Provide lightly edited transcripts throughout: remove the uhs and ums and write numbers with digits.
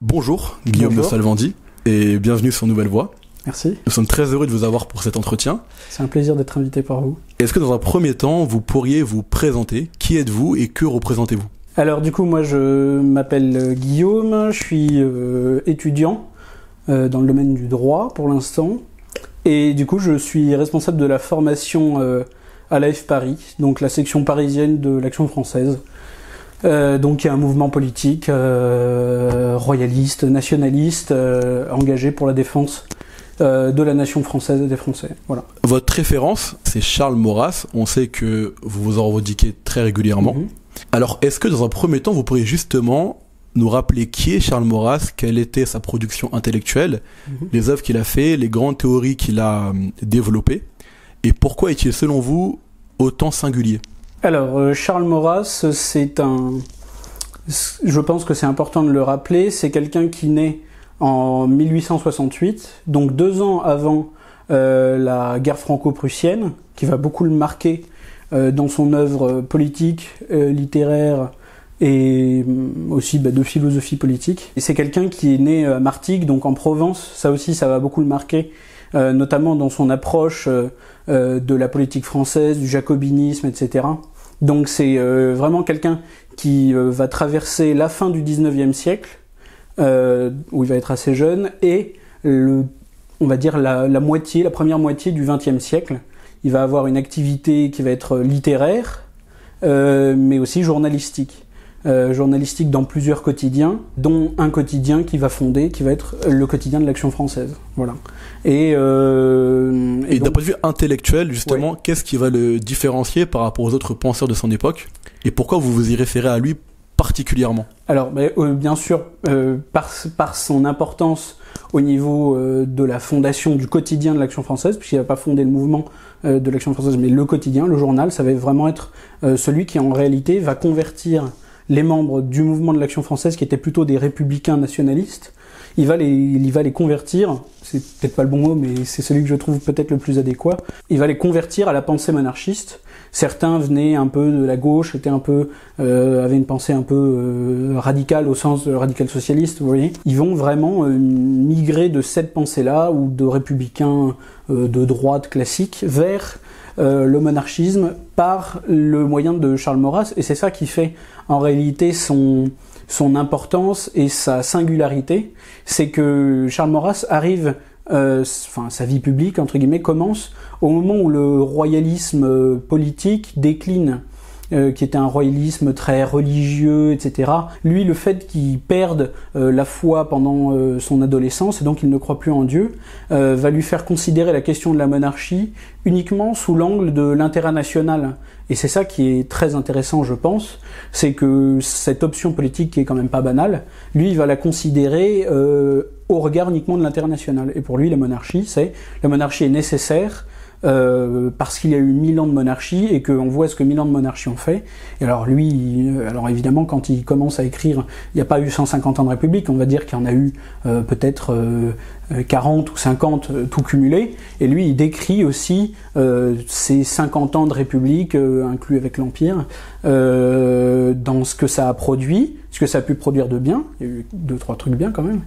Bonjour, Guillaume de Salvandi, et bienvenue sur Nouvelle Voix. Merci. Nous sommes très heureux de vous avoir pour cet entretien. C'est un plaisir d'être invité par vous. Est-ce que dans un premier temps, vous pourriez vous présenter? Qui êtes-vous et que représentez-vous? Alors du coup, moi je m'appelle Guillaume, je suis étudiant dans le domaine du droit pour l'instant. Et du coup, je suis responsable de la formation à l'AF Paris, donc la section parisienne de l'Action française. Donc il y a un mouvement politique royaliste, nationaliste, engagé pour la défense de la nation française et des Français. Voilà. Votre référence, c'est Charles Maurras. On sait que vous vous en revendiquez très régulièrement. Alors, est-ce que dans un premier temps, vous pourriez justement nous rappeler qui est Charles Maurras, quelle était sa production intellectuelle, les œuvres qu'il a fait, les grandes théories qu'il a développées, et pourquoi est-il, selon vous, autant singulier? Alors, Charles Maurras, je pense que c'est important de le rappeler, c'est quelqu'un qui naît en 1868, donc 2 ans avant la guerre franco-prussienne, qui va beaucoup le marquer dans son œuvre politique, littéraire et aussi de philosophie politique. Et c'est quelqu'un qui est né à Martigues, donc en Provence, ça aussi ça va beaucoup le marquer, notamment dans son approche de la politique française, du jacobinisme, etc. Donc c'est vraiment quelqu'un qui va traverser la fin du 19e siècle, où il va être assez jeune, et on va dire la première moitié du 20e siècle. Il va avoir une activité qui va être littéraire, mais aussi journalistique. Journalistique dans plusieurs quotidiens, dont un quotidien qui va fonder, qui va être le quotidien de l'Action française. Voilà. Et d'un point de vue intellectuel, justement, ouais. Qu'est-ce qui va le différencier par rapport aux autres penseurs de son époque? Et pourquoi vous vous y référez à lui particulièrement? Alors, bien sûr, par son importance au niveau de la fondation du quotidien de l'Action française, puisqu'il n'a pas fondé le mouvement de l'Action française, mais le quotidien, le journal, ça va vraiment être celui qui, en réalité, va convertir les membres du mouvement de l'Action française, qui étaient plutôt des républicains nationalistes. Il va les convertir, c'est peut-être pas le bon mot, mais c'est celui que je trouve peut-être le plus adéquat. Il va les convertir à la pensée monarchiste. Certains venaient un peu de la gauche, avaient une pensée un peu radicale au sens de radical socialiste, vous voyez. Ils vont vraiment migrer de cette pensée-là, ou de républicains de droite classique, vers le monarchisme par le moyen de Charles Maurras. Et c'est ça qui fait en réalité son importance et sa singularité, c'est que Charles Maurras arrive, sa vie publique, entre guillemets, commence au moment où le royalisme politique décline, qui était un royalisme très religieux, etc. Lui, le fait qu'il perde la foi pendant son adolescence, et donc il ne croit plus en Dieu, va lui faire considérer la question de la monarchie uniquement sous l'angle de l'intérêt national. Et c'est ça qui est très intéressant, je pense, c'est que cette option politique, qui est quand même pas banale, lui, il va la considérer au regard uniquement de l'intérêt national. Et pour lui, la monarchie est nécessaire, parce qu'il y a eu 1000 ans de monarchie et qu'on voit ce que 1000 ans de monarchie ont fait. Et alors lui, alors évidemment, quand il commence à écrire, il n'y a pas eu 150 ans de république, on va dire qu'il y en a eu peut-être 40 ou 50 tout cumulé. Et lui, il décrit aussi ces 50 ans de république, inclus avec l'Empire, dans ce que ça a produit, ce que ça a pu produire de bien, il y a eu 2-3 trucs bien quand même,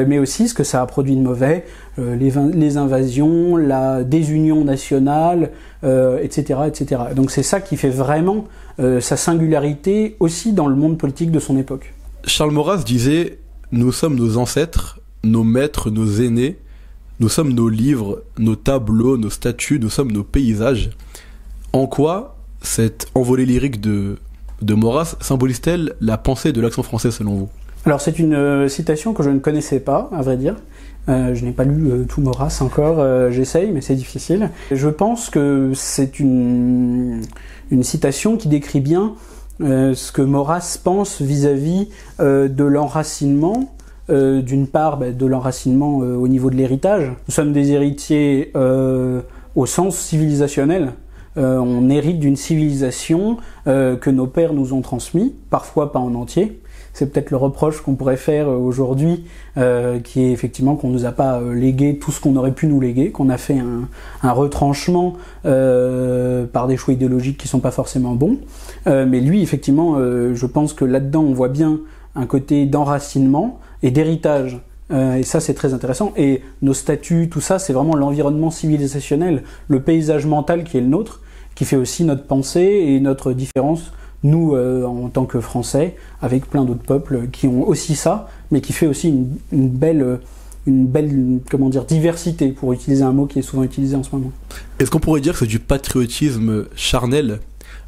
mais aussi ce que ça a produit de mauvais, les invasions, la désunion nationale, etc., etc. Donc c'est ça qui fait vraiment sa singularité aussi dans le monde politique de son époque. Charles Maurras disait « Nous sommes nos ancêtres, nos maîtres, nos aînés, nous sommes nos livres, nos tableaux, nos statues, nous sommes nos paysages. » En quoi cette envolée lyrique de Maurras symbolise-t-elle la pensée de l'Action française selon vous? Alors c'est une citation que je ne connaissais pas, à vrai dire. Je n'ai pas lu tout Maurras encore, j'essaye, mais c'est difficile. Je pense que c'est une citation qui décrit bien ce que Maurras pense vis-à-vis de l'enracinement, d'une part de l'enracinement au niveau de l'héritage. Nous sommes des héritiers au sens civilisationnel. On hérite d'une civilisation que nos pères nous ont transmis, parfois pas en entier. C'est peut-être le reproche qu'on pourrait faire aujourd'hui, qui est effectivement qu'on nous a pas légué tout ce qu'on aurait pu nous léguer, qu'on a fait un retranchement par des choix idéologiques qui sont pas forcément bons. Mais lui, effectivement, je pense que là-dedans, on voit bien un côté d'enracinement et d'héritage. Et ça, c'est très intéressant. Et nos statuts, tout ça, c'est vraiment l'environnement civilisationnel, le paysage mental qui est le nôtre, qui fait aussi notre pensée et notre différence, nous, en tant que Français, avec plein d'autres peuples qui ont aussi ça, mais qui fait aussi une belle, comment dire, diversité, pour utiliser un mot qui est souvent utilisé en ce moment. Est-ce qu'on pourrait dire que c'est du patriotisme charnel,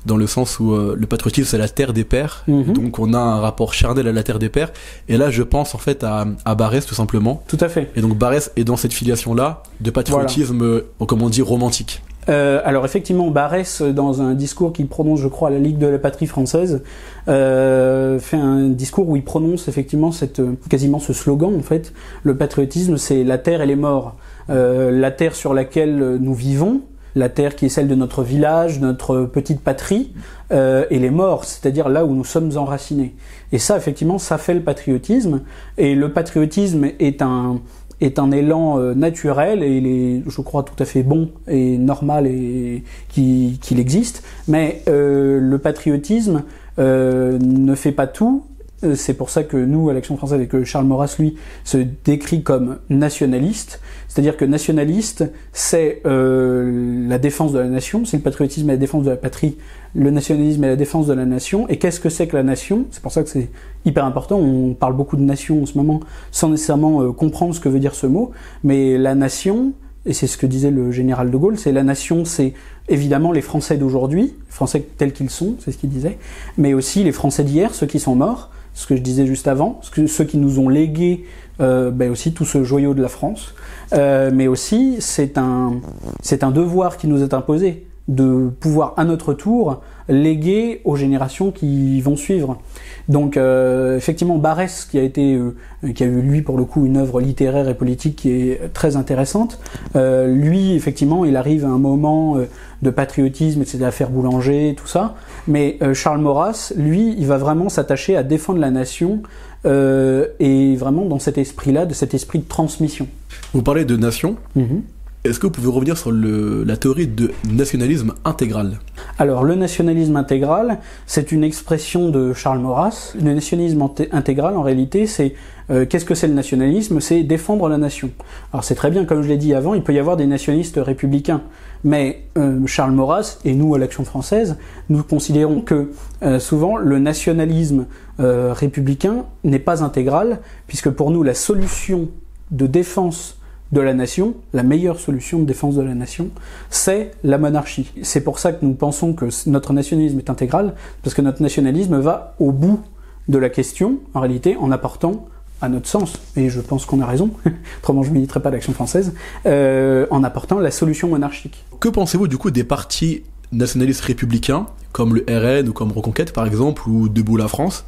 dans le sens où le patriotisme c'est la terre des pères, donc on a un rapport charnel à la terre des pères, et là je pense en fait à Barrès tout simplement. Tout à fait. Et donc Barrès est dans cette filiation-là de patriotisme, comme on dit, romantique. Alors effectivement, Barrès, dans un discours qu'il prononce, je crois, à la Ligue de la Patrie française, fait un discours où il prononce effectivement quasiment ce slogan, en fait. Le patriotisme, c'est la terre et les morts. La terre sur laquelle nous vivons, la terre qui est celle de notre village, notre petite patrie, et les morts, c'est-à-dire là où nous sommes enracinés. Et ça, effectivement, ça fait le patriotisme. Et le patriotisme est un élan naturel, et il est, je crois, tout à fait bon et normal et qu'il existe. Mais le patriotisme ne fait pas tout. C'est pour ça que nous, à l'Action française, et que Charles Maurras, lui, se décrit comme nationaliste. C'est-à-dire que nationaliste, c'est la défense de la nation, c'est le patriotisme et la défense de la patrie, le nationalisme et la défense de la nation. Et qu'est-ce que c'est que la nation ? C'est pour ça que c'est hyper important. On parle beaucoup de nation en ce moment, sans nécessairement comprendre ce que veut dire ce mot. Mais la nation, et c'est ce que disait le général de Gaulle, c'est la nation, c'est évidemment les Français d'aujourd'hui, les Français tels qu'ils sont, c'est ce qu'il disait, mais aussi les Français d'hier, ceux qui sont morts, ce que je disais juste avant, ceux qui nous ont légué aussi tout ce joyau de la France, mais aussi c'est un devoir qui nous est imposé de pouvoir à notre tour léguer aux générations qui vont suivre. Donc effectivement Barrès qui a eu lui pour le coup une œuvre littéraire et politique qui est très intéressante, lui effectivement il arrive à un moment de patriotisme, etc., l'affaire Boulanger, tout ça, mais Charles Maurras, lui, il va vraiment s'attacher à défendre la nation et vraiment dans cet esprit-là, de cet esprit de transmission. Vous parlez de nation. Est-ce que vous pouvez revenir sur la théorie de nationalisme intégral ? Alors, le nationalisme intégral, c'est une expression de Charles Maurras. Le nationalisme intégral, en réalité, c'est qu'est-ce que c'est le nationalisme ? C'est défendre la nation. Alors, c'est très bien, comme je l'ai dit avant, il peut y avoir des nationalistes républicains. Mais Charles Maurras, et nous, à l'Action française, nous considérons que souvent, le nationalisme républicain n'est pas intégral, puisque pour nous, la solution de défense de la nation, la meilleure solution de défense de la nation, c'est la monarchie. C'est pour ça que nous pensons que notre nationalisme est intégral, parce que notre nationalisme va au bout de la question, en réalité, en apportant, à notre sens, et je pense qu'on a raison, autrement je ne militerai pas l'Action française, en apportant la solution monarchique. Que pensez-vous du coup des partis nationalistes républicains, comme le RN ou comme Reconquête par exemple, ou Debout la France ?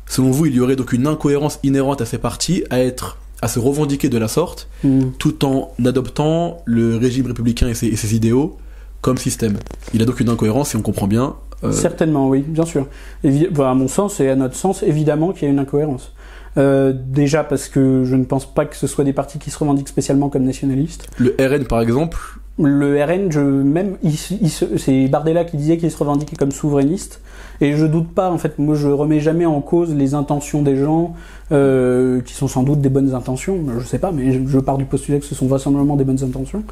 Selon vous, il y aurait donc une incohérence inhérente à ces partis à se revendiquer de la sorte, tout en adoptant le régime républicain et ses idéaux comme système. Il y a donc une incohérence, et on comprend bien. Certainement, oui, bien sûr. À mon sens et à notre sens, évidemment qu'il y a une incohérence. Déjà parce que je ne pense pas que ce soit des partis qui se revendiquent spécialement comme nationalistes. Le RN par exemple. Le RN, c'est Bardella qui disait qu'il se revendiquait comme souverainiste, et je doute pas, en fait, moi je remets jamais en cause les intentions des gens, qui sont sans doute des bonnes intentions, je sais pas, mais je pars du postulat que ce sont vraisemblablement des bonnes intentions,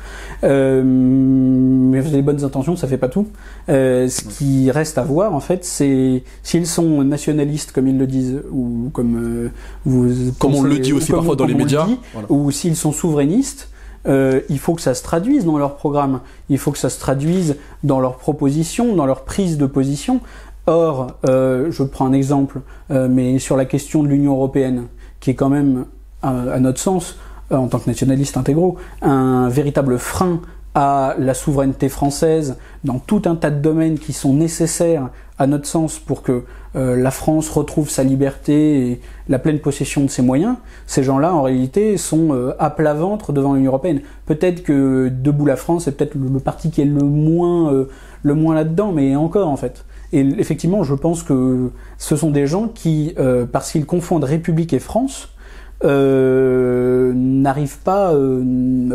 mais les bonnes intentions ça fait pas tout. Ce qui reste à voir, en fait, c'est s'ils sont nationalistes comme ils le disent, ou comme on le dit aussi parfois dans les médias, voilà. Ou s'ils sont souverainistes. Il faut que ça se traduise dans leur programme, il faut que ça se traduise dans leurs propositions, dans leur prise de position. Or, je prends un exemple, mais sur la question de l'Union européenne, qui est quand même, à notre sens, en tant que nationalistes intégraux, un véritable frein à la souveraineté française dans tout un tas de domaines qui sont nécessaires à notre sens pour que la France retrouve sa liberté et la pleine possession de ses moyens. Ces gens-là, en réalité, sont à plat ventre devant l'Union européenne. Peut-être que Debout la France est peut-être le parti qui est le moins là-dedans, mais encore, en fait. Et effectivement, je pense que ce sont des gens qui, parce qu'ils confondent République et France, n'arrivent pas, une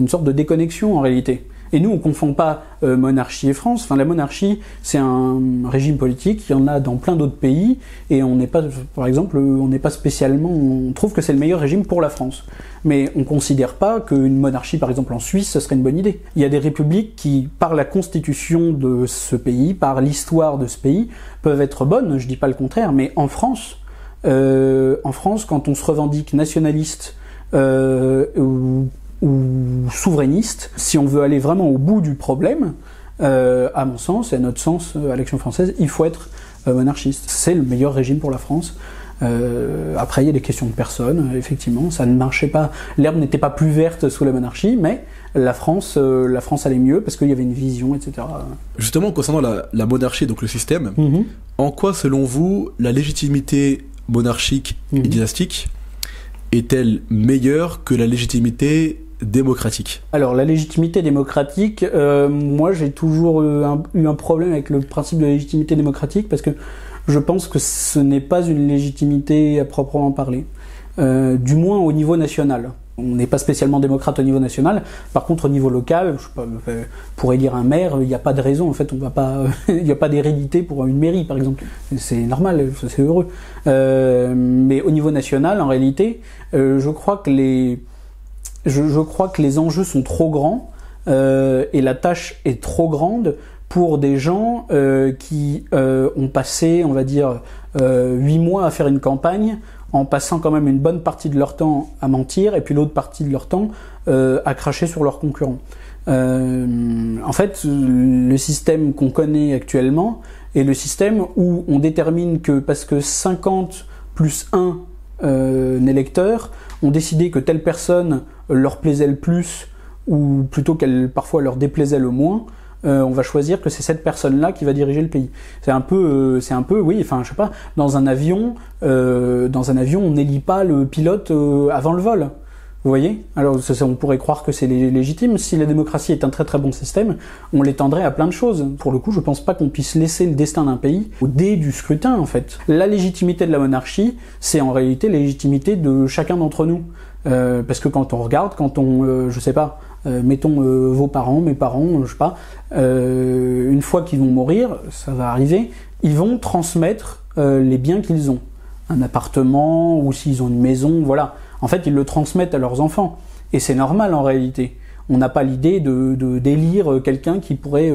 sorte de déconnexion en réalité. Et nous, on confond pas monarchie et France. Enfin, la monarchie, c'est un régime politique. Il y en a dans plein d'autres pays, et on n'est pas, par exemple, on n'est pas spécialement. On trouve que c'est le meilleur régime pour la France, mais on considère pas qu'une monarchie, par exemple en Suisse, ce serait une bonne idée. Il y a des républiques qui, par la constitution de ce pays, par l'histoire de ce pays, peuvent être bonnes. Je dis pas le contraire, mais en France, quand on se revendique nationaliste ou souverainiste, si on veut aller vraiment au bout du problème, à mon sens et à notre sens, à l'Action française, il faut être monarchiste. C'est le meilleur régime pour la France. Après, il y a des questions de personnes, effectivement, ça ne marchait pas, l'herbe n'était pas plus verte sous la monarchie, mais la France allait mieux parce qu'il y avait une vision, etc. Justement, concernant la monarchie, donc le système, en quoi, selon vous, la légitimité monarchique et dynastique est-elle meilleure que la légitimité démocratique? Alors, la légitimité démocratique, moi j'ai toujours eu un problème avec le principe de la légitimité démocratique, parce que je pense que ce n'est pas une légitimité à proprement parler, du moins au niveau national. On n'est pas spécialement démocrate au niveau national. Par contre, au niveau local, je sais pas, pour élire un maire, il n'y a pas de raison. En fait, on va pas, il n'y a pas d'hérédité pour une mairie, par exemple. C'est normal, c'est heureux. Mais au niveau national, en réalité, je crois que les enjeux sont trop grands et la tâche est trop grande pour des gens qui ont passé, on va dire, 8 mois à faire une campagne, en passant quand même une bonne partie de leur temps à mentir, et puis l'autre partie de leur temps à cracher sur leurs concurrents. En fait, le système qu'on connaît actuellement est le système où on détermine que, parce que 50 plus 1 électeur ont décidé que telle personne leur plaisait le plus, ou plutôt qu'elle parfois leur déplaisait le moins, on va choisir que c'est cette personne-là qui va diriger le pays. C'est un peu, oui, enfin, je sais pas, dans un avion, on n'élit pas le pilote avant le vol. Vous voyez? Alors, on pourrait croire que c'est légitime. Si la démocratie est un très très bon système, on l'étendrait à plein de choses. Pour le coup, je pense pas qu'on puisse laisser le destin d'un pays au dé du scrutin, en fait. La légitimité de la monarchie, c'est en réalité la légitimité de chacun d'entre nous. Parce que quand on regarde, je sais pas, mettons vos parents, mes parents, je sais pas, une fois qu'ils vont mourir, ça va arriver, ils vont transmettre les biens qu'ils ont. Un appartement, ou s'ils ont une maison, voilà. En fait, ils le transmettent à leurs enfants. Et c'est normal en réalité. On n'a pas l'idée d'élire quelqu'un qui pourrait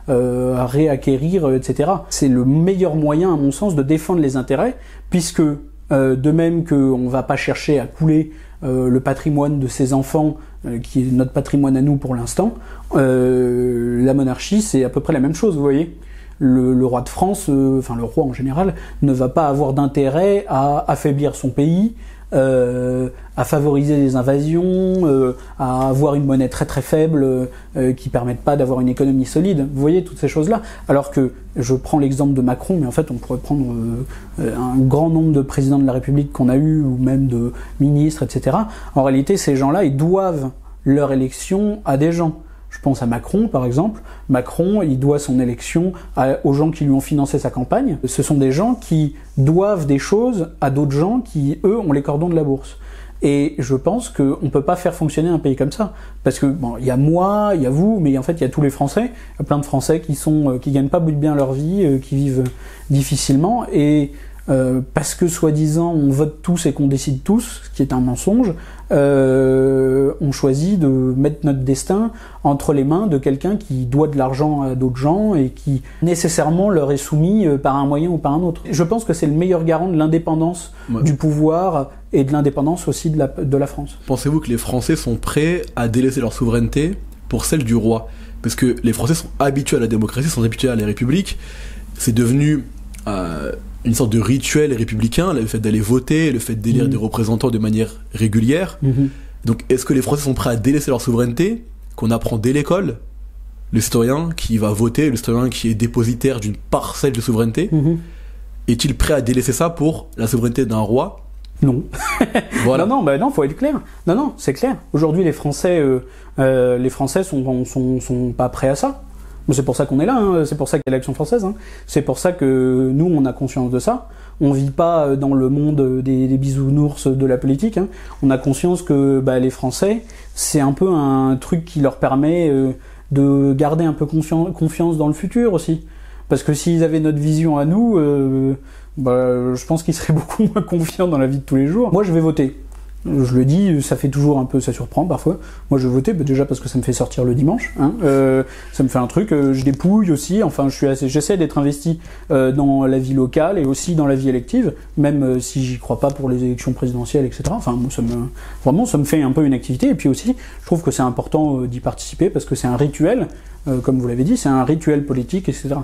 réacquérir, etc. C'est le meilleur moyen, à mon sens, de défendre les intérêts, puisque de même qu'on va pas chercher à couler le patrimoine de ses enfants, qui est notre patrimoine à nous pour l'instant, la monarchie, c'est à peu près la même chose, vous voyez. Le roi de France, enfin le roi en général, ne va pas avoir d'intérêt à affaiblir son pays, à favoriser des invasions, à avoir une monnaie très très faible qui permette pas d'avoir une économie solide. Vous voyez toutes ces choses-là. Alors que je prends l'exemple de Macron, mais en fait on pourrait prendre un grand nombre de présidents de la République qu'on a eu, ou même de ministres, etc. En réalité, ces gens-là, ils doivent leur élection à des gens. Je pense à Macron, par exemple. Macron, il doit son élection aux gens qui lui ont financé sa campagne. Ce sont des gens qui doivent des choses à d'autres gens qui, eux, ont les cordons de la bourse. Et je pense qu'on ne peut pas faire fonctionner un pays comme ça. Parce que, bon, il y a moi, il y a vous, mais en fait, il y a tous les Français. Il y a plein de Français qui gagnent pas bien leur vie, qui vivent difficilement. Et parce que, soi-disant, on vote tous et qu'on décide tous, ce qui est un mensonge, on choisit de mettre notre destin entre les mains de quelqu'un qui doit de l'argent à d'autres gens et qui nécessairement leur est soumis par un moyen ou par un autre. Je pense que c'est le meilleur garant de l'indépendance du pouvoir et de l'indépendance aussi de la France. Pensez-vous que les Français sont prêts à délaisser leur souveraineté pour celle du roi? Parce que les Français sont habitués à la démocratie, sont habitués à la République. C'est devenu une sorte de rituel républicain, le fait d'aller voter, le fait d'élire des représentants de manière régulière. Donc est-ce que les Français sont prêts à délaisser leur souveraineté, qu'on apprend dès l'école, le citoyen qui va voter, le citoyen qui est dépositaire d'une parcelle de souveraineté, est-il prêt à délaisser ça pour la souveraineté d'un roi? Non. Voilà. Non, faut être clair. Non, c'est clair. Aujourd'hui, les Français sont pas prêts à ça. C'est pour ça qu'on est là, hein. C'est pour ça qu'il y a l'Action française, hein. C'est pour ça que nous, on a conscience de ça. On vit pas dans le monde des bisounours de la politique, hein. On a conscience que les Français, c'est un peu un truc qui leur permet de garder un peu confiance dans le futur aussi. Parce que s'ils avaient notre vision à nous, je pense qu'ils seraient beaucoup moins confiants dans la vie de tous les jours. Moi, je vais voter. Je le dis, ça fait toujours un peu, ça surprend parfois. Moi, je vais voter, déjà parce que ça me fait sortir le dimanche. Ça me fait un truc. Je dépouille aussi. Enfin, j'essaie d'être investi dans la vie locale et aussi dans la vie élective, même si j'y crois pas pour les élections présidentielles, etc. Enfin, moi, ça me fait un peu une activité. Et puis aussi, je trouve que c'est important d'y participer parce que c'est un rituel, comme vous l'avez dit, c'est un rituel politique, etc.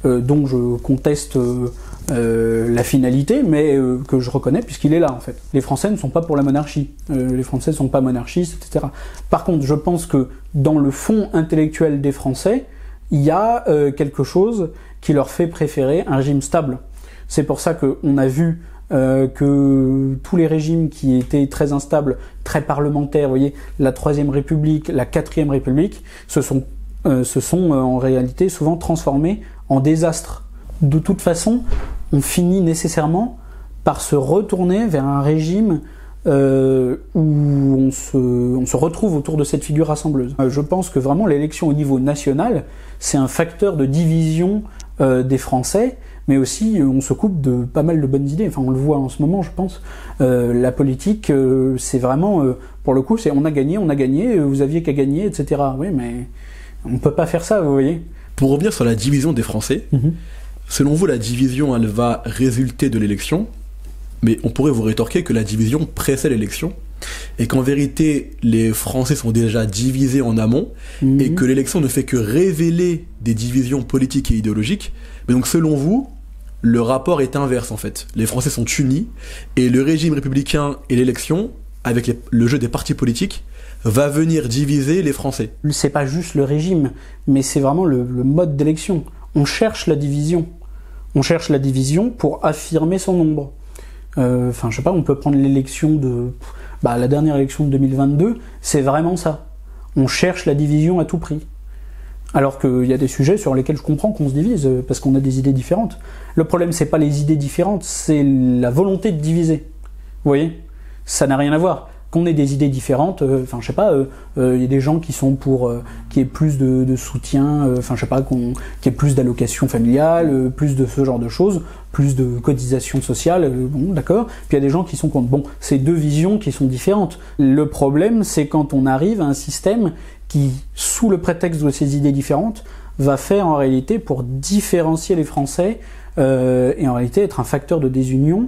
Donc, je conteste la finalité, mais que je reconnais puisqu'il est là en fait. Les Français ne sont pas pour la monarchie, les Français ne sont pas monarchistes, etc. Par contre, je pense que dans le fond intellectuel des Français, il y a quelque chose qui leur fait préférer un régime stable. C'est pour ça qu'on a vu que tous les régimes qui étaient très instables, très parlementaires, vous voyez, la Troisième République, la Quatrième République, se sont en réalité souvent transformés en désastres. De toute façon, on finit nécessairement par se retourner vers un régime où on se retrouve autour de cette figure rassembleuse. Je pense que vraiment l'élection au niveau national, c'est un facteur de division des Français, mais aussi on se coupe de pas mal de bonnes idées. Enfin, on le voit en ce moment, je pense. La politique, c'est vraiment, pour le coup, c'est on a gagné, vous aviez qu'à gagner, etc. Oui, mais on peut pas faire ça, vous voyez. Pour revenir sur la division des Français, selon vous, la division, elle va résulter de l'élection, mais on pourrait vous rétorquer que la division précède l'élection, et qu'en vérité, les Français sont déjà divisés en amont, et que l'élection ne fait que révéler des divisions politiques et idéologiques. Mais donc, selon vous, le rapport est inverse, en fait. Les Français sont unis, et le régime républicain et l'élection, avec le jeu des partis politiques, va venir diviser les Français. C'est pas juste le régime, mais c'est vraiment le mode d'élection. On cherche la division. On cherche la division pour affirmer son nombre. Enfin, je sais pas, on peut prendre l'élection la dernière élection de 2022, c'est vraiment ça. On cherche la division à tout prix. Alors qu'il y a des sujets sur lesquels je comprends qu'on se divise, parce qu'on a des idées différentes. Le problème, c'est pas les idées différentes, c'est la volonté de diviser. Vous voyez ? Ça n'a rien à voir. Qu'on ait des idées différentes, je sais pas, y a des gens qui sont pour qu'il y ait plus de soutien, je sais pas, qu'il y ait plus d'allocations familiales, plus de ce genre de choses, plus de cotisations sociales, bon, d'accord. Puis il y a des gens qui sont contre. Bon, c'est deux visions qui sont différentes. Le problème, c'est quand on arrive à un système qui, sous le prétexte de ces idées différentes, va faire en réalité pour différencier les Français et en réalité être un facteur de désunion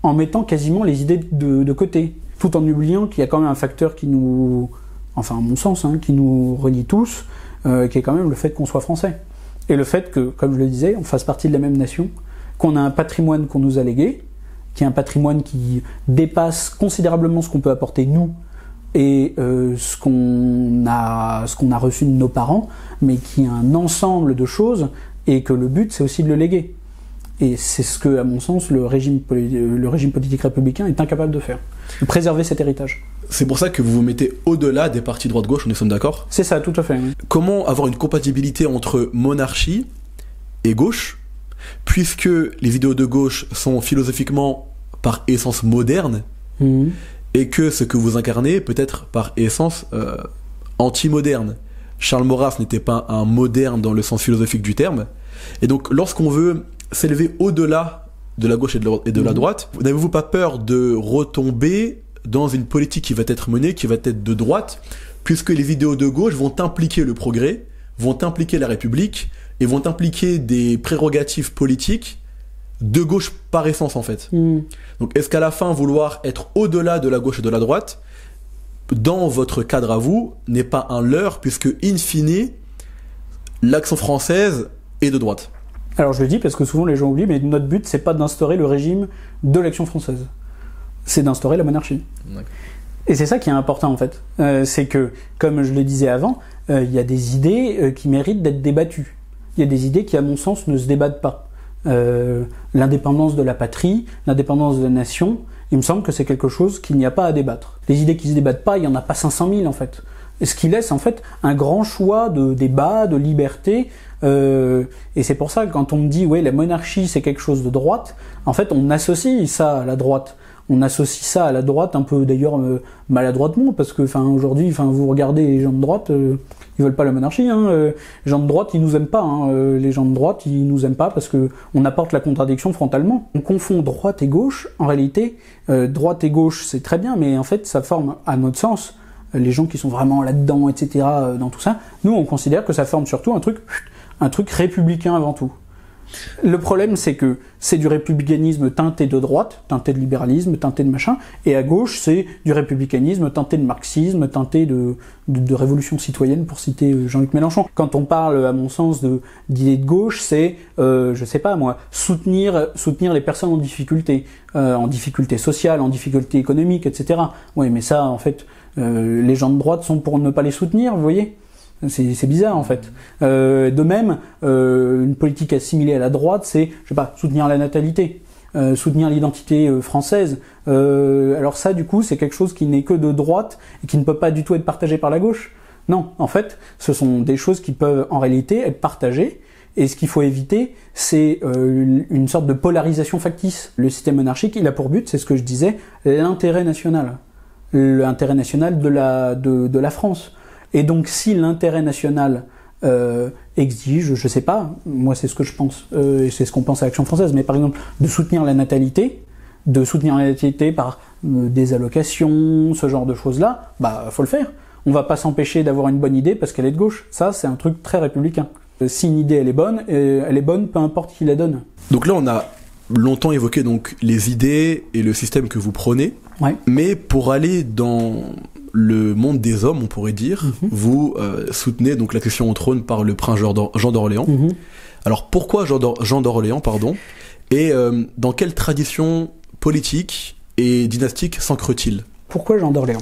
en mettant quasiment les idées de côté. Tout en oubliant qu'il y a quand même un facteur qui nous, enfin à mon sens, qui nous relie tous, qui est quand même le fait qu'on soit français. Et le fait que, comme je le disais, on fasse partie de la même nation, qu'on a un patrimoine qu'on nous a légué, qui est un patrimoine qui dépasse considérablement ce qu'on peut apporter nous et ce qu'on a reçu de nos parents, mais qui est un ensemble de choses et que le but c'est aussi de le léguer. Et c'est ce que, à mon sens, le régime politique républicain est incapable de faire. De préserver cet héritage. C'est pour ça que vous vous mettez au-delà des partis droite-gauche, nous sommes d'accord ? C'est ça, tout à fait. Oui. Comment avoir une compatibilité entre monarchie et gauche, puisque les idéaux de gauche sont philosophiquement par essence modernes, et que ce que vous incarnez peut être par essence anti-moderne. Charles Maurras n'était pas un moderne dans le sens philosophique du terme. Et donc, lorsqu'on veut s'élever au-delà de la gauche et de la droite, n'avez-vous pas peur de retomber dans une politique qui va être menée, qui va être de droite, puisque les idéaux de gauche vont impliquer le progrès, vont impliquer la République, et vont impliquer des prérogatives politiques de gauche par essence, en fait. Donc, est-ce qu'à la fin, vouloir être au-delà de la gauche et de la droite, dans votre cadre à vous, n'est pas un leurre, puisque, in fine, l'action française est de droite ? Alors je le dis parce que souvent les gens oublient, mais notre but c'est pas d'instaurer le régime de l'Action française, c'est d'instaurer la monarchie. D'accord. Et c'est ça qui est important en fait, c'est que, comme je le disais avant, il y a des idées qui méritent d'être débattues. Il y a des idées qui à mon sens ne se débattent pas. L'indépendance de la patrie, l'indépendance de la nation, il me semble que c'est quelque chose qu'il n'y a pas à débattre. Les idées qui se débattent pas, il y en a pas 500 000 en fait. Et ce qui laisse en fait un grand choix de débat, de liberté. Et c'est pour ça que quand on me dit ouais la monarchie c'est quelque chose de droite, en fait on associe ça à la droite. on associe ça à la droite un peu d'ailleurs maladroitement, parce que aujourd'hui, vous regardez les gens de droite, ils veulent pas la monarchie. Les gens de droite, ils nous aiment pas. Les gens de droite, ils nous aiment pas parce que on apporte la contradiction frontalement. On confond droite et gauche. En réalité, droite et gauche, c'est très bien, mais en fait, ça forme, à notre sens, les gens qui sont vraiment là-dedans, etc., dans tout ça, nous, on considère que ça forme surtout un truc républicain avant tout. Le problème, c'est que c'est du républicanisme teinté de droite, teinté de libéralisme, teinté de machin, et à gauche, c'est du républicanisme teinté de marxisme, teinté de révolution citoyenne, pour citer Jean-Luc Mélenchon. Quand on parle, à mon sens, d'idées de gauche, c'est, je sais pas moi, soutenir les personnes en difficulté sociale, en difficulté économique, etc. Oui, mais ça, en fait, les gens de droite sont pour ne pas les soutenir, vous voyez ? C'est bizarre en fait. De même, une politique assimilée à la droite, c'est, je sais pas, soutenir la natalité, soutenir l'identité française. Alors ça, du coup, c'est quelque chose qui n'est que de droite et qui ne peut pas du tout être partagé par la gauche. Non, en fait, ce sont des choses qui peuvent en réalité être partagées. Et ce qu'il faut éviter, c'est une sorte de polarisation factice. Le système monarchique, il a pour but, c'est ce que je disais, l'intérêt national. L'intérêt national de la France. Et donc, si l'intérêt national exige, je sais pas, moi c'est ce que je pense, et c'est ce qu'on pense à l'Action française, mais par exemple, de soutenir la natalité par des allocations, ce genre de choses-là, faut le faire. On va pas s'empêcher d'avoir une bonne idée parce qu'elle est de gauche. Ça, c'est un truc très républicain. Si une idée, elle est bonne, peu importe qui la donne. Donc là, on a longtemps évoqué donc les idées et le système que vous prônez, ouais. Mais pour aller dans le monde des hommes, on pourrait dire, vous soutenez donc l'accession au trône par le prince Jean d'Orléans. Alors pourquoi Jean d'Orléans, pardon, et dans quelle tradition politique et dynastique s'ancre-t-il ? Pourquoi Jean d'Orléans ?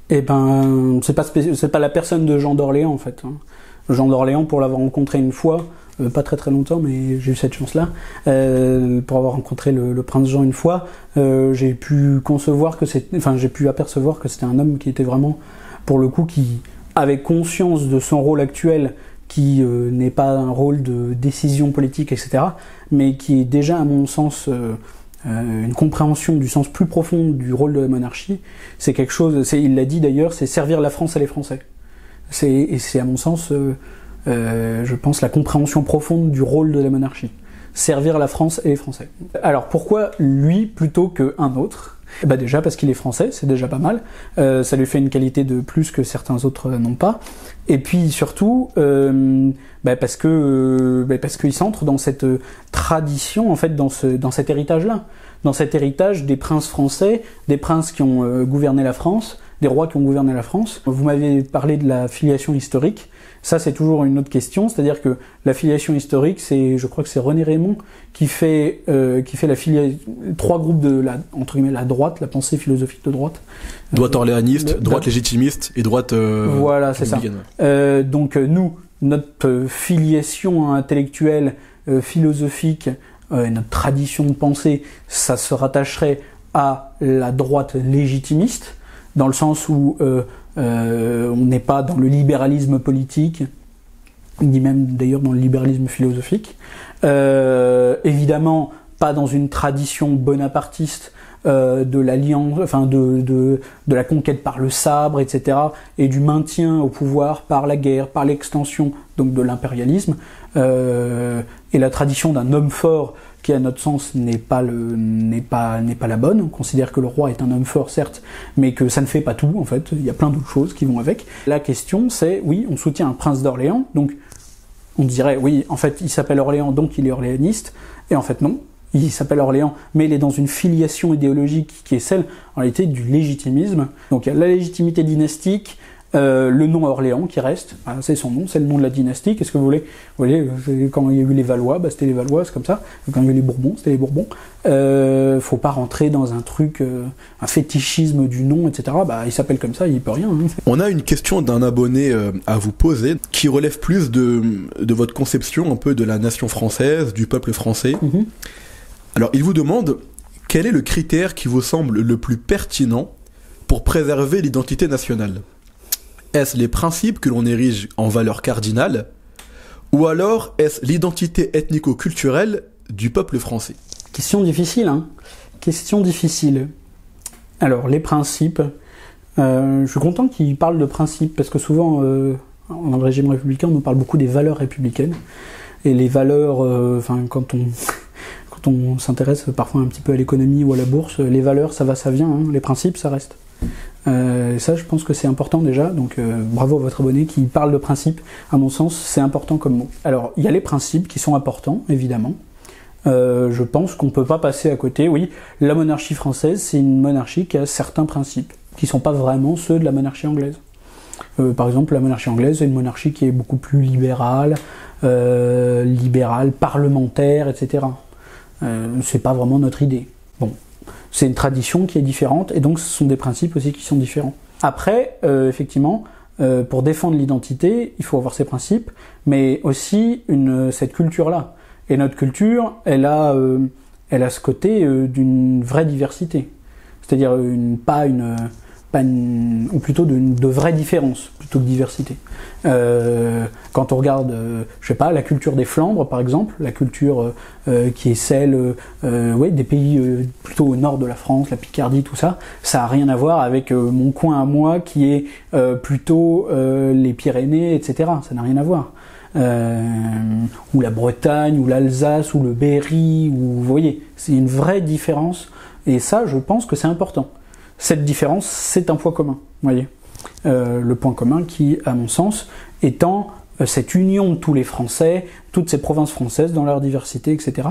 Eh ben, c'est pas la personne de Jean d'Orléans en fait. Jean d'Orléans, pour l'avoir rencontré une fois, pas très très longtemps, mais j'ai eu cette chance-là, pour avoir rencontré le prince Jean une fois, j'ai pu apercevoir que c'était un homme qui était vraiment, pour le coup, qui avait conscience de son rôle actuel, qui n'est pas un rôle de décision politique, etc., mais qui est déjà, à mon sens, une compréhension du sens plus profond du rôle de la monarchie. C'est quelque chose, il l'a dit d'ailleurs, c'est servir la France et les Français. Et c'est à mon sens, je pense, la compréhension profonde du rôle de la monarchie. Servir la France et les Français. Alors pourquoi lui plutôt qu'un autre ? Déjà parce qu'il est français, c'est déjà pas mal. Ça lui fait une qualité de plus que certains autres n'ont pas. Et puis surtout, parce qu'il s'entre dans cette tradition, en fait, dans cet héritage-là. Dans cet héritage des princes français, des princes qui ont gouverné la France, des rois qui ont gouverné la France. Vous m'avez parlé de la filiation historique. Ça, c'est toujours une autre question, c'est-à-dire que la filiation historique, je crois que c'est René Raymond qui fait la filiation, trois groupes de entre guillemets, la droite, la pensée philosophique de droite. Droite orléaniste, droite légitimiste et droite voilà, c'est ça. Donc nous, notre filiation intellectuelle, philosophique, notre tradition de pensée, ça se rattacherait à la droite légitimiste, dans le sens où on n'est pas dans le libéralisme politique, ni même d'ailleurs dans le libéralisme philosophique. Évidemment, pas dans une tradition bonapartiste de l'alliance, de la conquête par le sabre, etc., et du maintien au pouvoir par la guerre, par l'extension donc de l'impérialisme, et la tradition d'un homme fort qui à notre sens n'est pas la bonne. On considère que le roi est un homme fort, certes, mais que ça ne fait pas tout, en fait. Il y a plein d'autres choses qui vont avec. La question, c'est, oui, on soutient un prince d'Orléans, donc on dirait, oui, en fait, il s'appelle Orléans, donc il est orléaniste, et en fait, non. Il s'appelle Orléans, mais il est dans une filiation idéologique qui est celle, en réalité, du légitimisme. Donc il y a la légitimité dynastique, le nom Orléans qui reste, voilà, c'est son nom, c'est le nom de la dynastie. Qu'est-ce que vous voulez ? Vous voyez, quand il y a eu les Valois, c'était les Valois, c'est comme ça. Quand il y a eu les Bourbons, c'était les Bourbons. Faut pas rentrer dans un truc, un fétichisme du nom, etc. Il s'appelle comme ça, il peut rien. On a une question d'un abonné à vous poser, qui relève plus de votre conception un peu de la nation française, du peuple français. Alors, il vous demande, quel est le critère qui vous semble le plus pertinent pour préserver l'identité nationale ? Est-ce les principes que l'on érige en valeurs cardinales, ou alors est-ce l'identité ethnico-culturelle du peuple français ? Question difficile, hein. question difficile. Alors, les principes. Je suis content qu'il parle de principes, parce que souvent, dans le régime républicain, on nous parle beaucoup des valeurs républicaines. Et les valeurs, quand on s'intéresse parfois un petit peu à l'économie ou à la bourse, les valeurs, ça va, ça vient, hein, les principes, ça reste. Ça, je pense que c'est important déjà, donc bravo à votre abonné qui parle de principes. À mon sens, c'est important comme mot. Alors, il y a les principes qui sont importants, évidemment. Je pense qu'on peut pas passer à côté. Oui, la monarchie française, c'est une monarchie qui a certains principes, qui sont pas vraiment ceux de la monarchie anglaise. Par exemple, la monarchie anglaise est une monarchie qui est beaucoup plus libérale, parlementaire, etc. C'est pas vraiment notre idée. Bon, c'est une tradition qui est différente, et donc ce sont des principes aussi qui sont différents. Après, effectivement, pour défendre l'identité, il faut avoir ces principes, mais aussi cette culture-là. Et notre culture, elle a ce côté d'une vraie diversité. C'est-à-dire ou plutôt de vraies différences, plutôt que diversité. Quand on regarde, je sais pas, la culture des Flandres, par exemple, la culture qui est celle des pays plutôt au nord de la France, la Picardie, tout ça, ça a rien à voir avec mon coin à moi qui est plutôt les Pyrénées, etc. Ça n'a rien à voir. Ou la Bretagne, ou l'Alsace, ou le Berry, ou vous voyez, c'est une vraie différence, et ça, je pense que c'est important. Cette différence, c'est un point commun, vous voyez. Le point commun qui, à mon sens, étant cette union de tous les Français, toutes ces provinces françaises dans leur diversité, etc.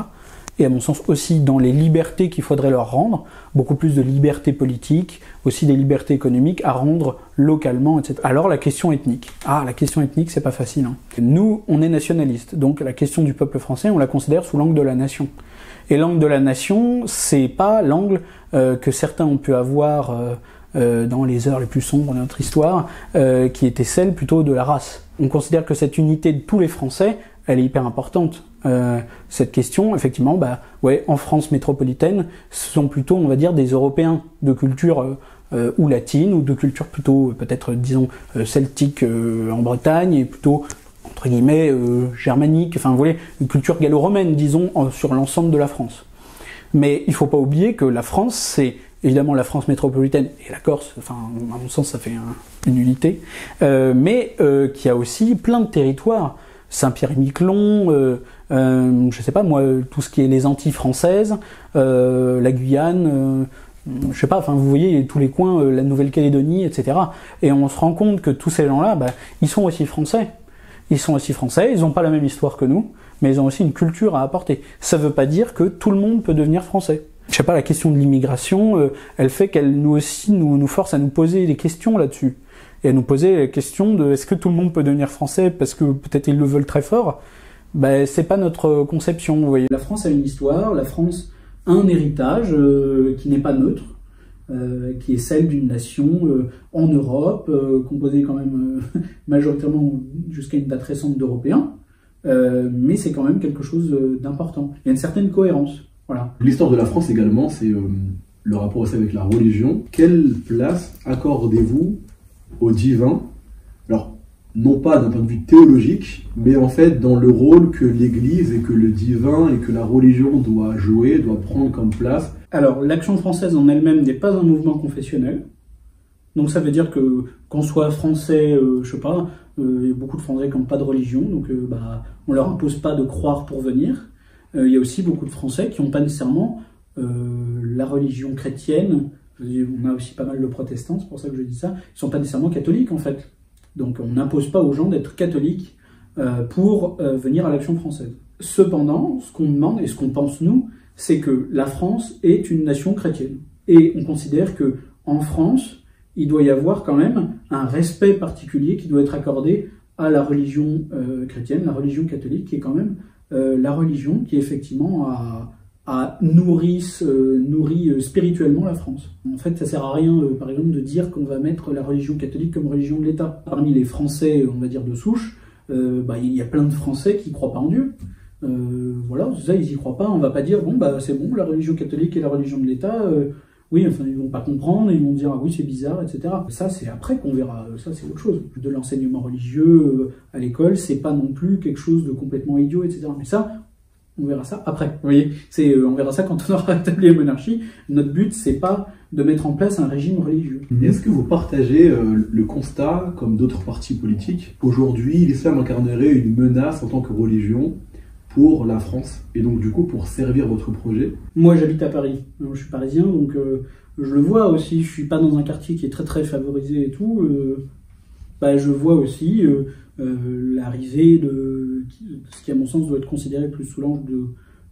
Et à mon sens aussi dans les libertés qu'il faudrait leur rendre, beaucoup plus de libertés politiques, aussi des libertés économiques à rendre localement, etc. Alors la question ethnique. Ah, la question ethnique, c'est pas facile. Hein. Nous, on est nationalistes, donc la question du peuple français, on la considère sous l'angle de la nation. Et l'angle de la nation, c'est pas l'angle que certains ont pu avoir dans les heures les plus sombres de notre histoire, qui était celle plutôt de la race. On considère que cette unité de tous les Français, elle est hyper importante. Cette question, effectivement, en France métropolitaine, ce sont plutôt, on va dire, des Européens de culture ou latine, ou de culture plutôt, peut-être, disons, celtique en Bretagne, et plutôt, entre guillemets, germanique, enfin, vous voyez, une culture gallo-romaine, disons, sur l'ensemble de la France. Mais il faut pas oublier que la France, c'est évidemment la France métropolitaine et la Corse, enfin, à mon sens, ça fait une unité, mais qui a aussi plein de territoires. Saint-Pierre-et-Miquelon, je sais pas moi, tout ce qui est les Antilles françaises, la Guyane, je sais pas, enfin vous voyez tous les coins, la Nouvelle-Calédonie, etc. Et on se rend compte que tous ces gens-là, ils sont aussi français. Ils sont aussi français, ils n'ont pas la même histoire que nous, mais ils ont aussi une culture à apporter. Ça veut pas dire que tout le monde peut devenir français. Je sais pas, la question de l'immigration, elle fait qu'elle nous force à nous poser des questions là-dessus. Et à nous poser la question de est-ce que tout le monde peut devenir français parce que peut-être ils le veulent très fort. C'est pas notre conception, vous voyez. La France a une histoire, la France a un héritage qui n'est pas neutre, qui est celle d'une nation en Europe, composée quand même majoritairement jusqu'à une date récente d'Européens, mais c'est quand même quelque chose d'important. Il y a une certaine cohérence, voilà. L'histoire de la France également, c'est le rapport aussi avec la religion. Quelle place accordez-vous au divin, alors non pas d'un point de vue théologique, mais en fait dans le rôle que l'Église et que le divin et que la religion doit jouer, doit prendre comme place? Alors l'Action française en elle-même n'est pas un mouvement confessionnel, donc ça veut dire que qu'on soit français, je sais pas, il y a beaucoup de Français qui n'ont pas de religion, donc on leur impose pas de croire pour venir. Il y a aussi beaucoup de Français qui n'ont pas nécessairement la religion chrétienne. On a aussi pas mal de protestants, c'est pour ça que je dis ça. Ils sont pas nécessairement catholiques en fait. Donc on n'impose pas aux gens d'être catholiques pour venir à l'Action française. Cependant, ce qu'on demande et ce qu'on pense nous, c'est que la France est une nation chrétienne. Et on considère que en France, il doit y avoir quand même un respect particulier qui doit être accordé à la religion chrétienne, la religion catholique, qui est quand même la religion qui effectivement nourrit spirituellement la France. En fait, ça sert à rien, par exemple, de dire qu'on va mettre la religion catholique comme religion de l'État. Parmi les Français, on va dire de souche, il y a plein de Français qui croient pas en Dieu. Voilà, ça, ils y croient pas. On va pas dire, c'est bon, la religion catholique est la religion de l'État. Oui, enfin, ils vont pas comprendre, ils vont dire, ah oui, c'est bizarre, etc. Ça, c'est après qu'on verra. Ça, c'est autre chose. De l'enseignement religieux à l'école, c'est pas non plus quelque chose de complètement idiot, etc. Mais ça, On verra ça après. Vous voyez, on verra ça quand on aura établi la monarchie. Notre but, c'est pas de mettre en place un régime religieux. Est-ce que vous partagez le constat, comme d'autres partis politiques, qu'aujourd'hui l'islam incarnerait une menace en tant que religion pour la France et donc du coup pour servir votre projet? Moi, j'habite à Paris. Je suis parisien, donc je le vois aussi. Je suis pas dans un quartier qui est très très favorisé et tout. Je vois aussi l'arrivée de ce qui, à mon sens, doit être considéré plus sous l'angle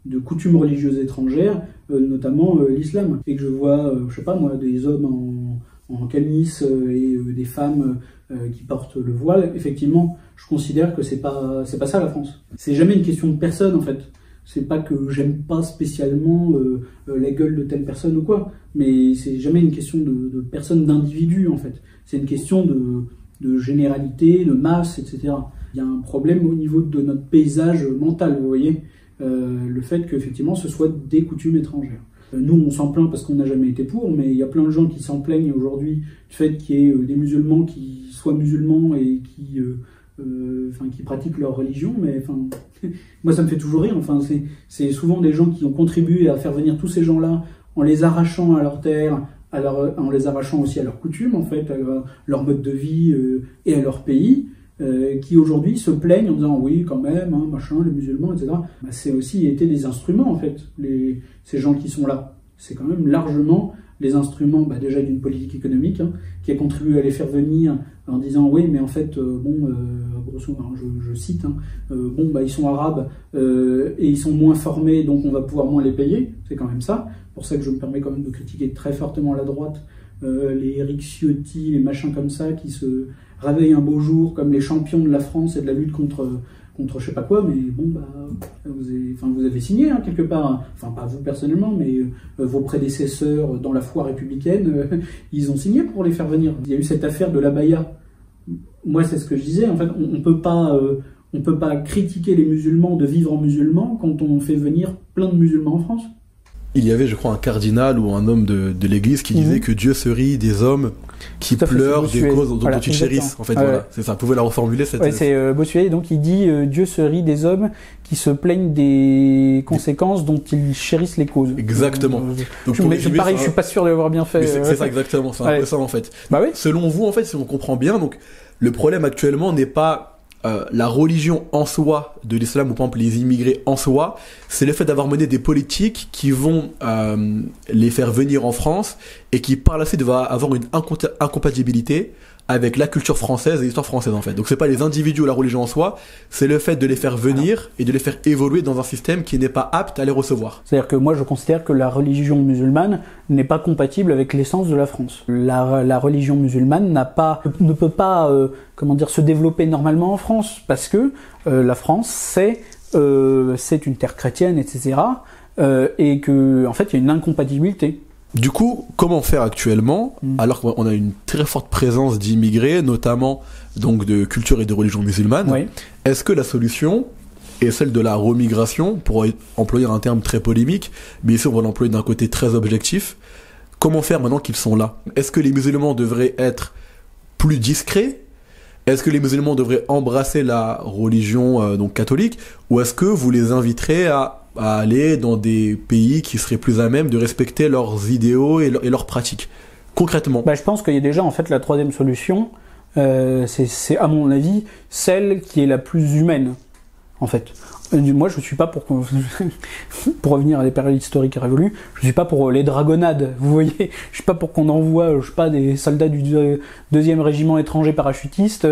de coutumes religieuses étrangères, notamment l'islam. Et que je vois, je sais pas moi, des hommes en camis et des femmes qui portent le voile. Effectivement, je considère que c'est pas ça la France. C'est jamais une question de personne en fait. C'est pas que j'aime pas spécialement la gueule de telle personne ou quoi, mais c'est jamais une question de personne, d'individu en fait. C'est une question de généralité, de masse, etc. Il y a un problème au niveau de notre paysage mental, vous voyez, le fait qu'effectivement ce soit des coutumes étrangères. Nous, on s'en plaint parce qu'on n'a jamais été pour, mais il y a plein de gens qui s'en plaignent aujourd'hui du fait qu'il y ait des musulmans qui soient musulmans et qui pratiquent leur religion, mais moi ça me fait toujours rire. C'est souvent des gens qui ont contribué à faire venir tous ces gens-là en les arrachant à leur terre, en les arrachant aussi à leurs coutumes, en fait, à leur mode de vie et à leur pays, qui aujourd'hui se plaignent en disant oui, quand même, hein, machin, les musulmans, etc. C'est aussi été des instruments, en fait, ces gens qui sont là. C'est quand même largement les instruments, déjà d'une politique économique, hein, qui a contribué à les faire venir en disant oui, mais en fait, grosso modo, je cite, hein, ils sont arabes et ils sont moins formés, donc on va pouvoir moins les payer. C'est quand même ça. Pour ça que je me permets quand même de critiquer très fortement la droite, les Éric Ciotti, les machins comme ça, qui se réveillent un beau jour comme les champions de la France et de la lutte contre je sais pas quoi, mais vous avez signé hein, quelque part, hein. Enfin pas vous personnellement, mais vos prédécesseurs dans la foi républicaine, ils ont signé pour les faire venir. Il y a eu cette affaire de l'abaya. Moi c'est ce que je disais, en fait on peut pas critiquer les musulmans de vivre en musulman quand on fait venir plein de musulmans en France. Il y avait, je crois, un cardinal ou un homme de l'église qui disait que Dieu se rit des hommes qui pleurent des causes dont ils chérissent. En fait, voilà, c'est ça. Vous pouvez la reformuler cette. Ouais, c'est Bossuet. Donc il dit Dieu se rit des hommes qui se plaignent des conséquences dont ils chérissent les causes. Exactement. Donc pareil, je suis pas sûr de l'avoir bien fait. C'est ça exactement. C'est un peu ça en fait. Bah oui. Selon vous, en fait, si on comprend bien, donc le problème actuellement n'est pas la religion en soi de l'islam ou par exemple les immigrés en soi, c'est le fait d'avoir mené des politiques qui vont les faire venir en France et qui par la suite va avoir une incompatibilité avec la culture française et l'histoire française en fait. Donc c'est pas les individus ou la religion en soi, c'est le fait de les faire venir et de les faire évoluer dans un système qui n'est pas apte à les recevoir. C'est-à-dire que moi je considère que la religion musulmane n'est pas compatible avec l'essence de la France. La religion musulmane ne peut pas se développer normalement en France parce que la France c'est une terre chrétienne, etc. Et que en fait il y a une incompatibilité. Du coup, comment faire actuellement, alors qu'on a une très forte présence d'immigrés, notamment donc de culture et de religion musulmane, oui. Est-ce que la solution est celle de la remigration, pour employer un terme très polémique, mais ici on va l'employer d'un côté très objectif? Comment faire maintenant qu'ils sont là? Est-ce que les musulmans devraient être plus discrets? Est-ce que les musulmans devraient embrasser la religion donc catholique? Ou est-ce que vous les inviterez à aller dans des pays qui seraient plus à même de respecter leurs idéaux et leurs pratiques, concrètement? Je pense qu'il y a déjà en fait la troisième solution, c'est à mon avis celle qui est la plus humaine en fait. Moi je suis pas pour revenir à des périodes historiques révolues, je suis pas pour les dragonnades, vous voyez, je suis pas pour qu'on envoie des soldats du 2e régiment étranger parachutiste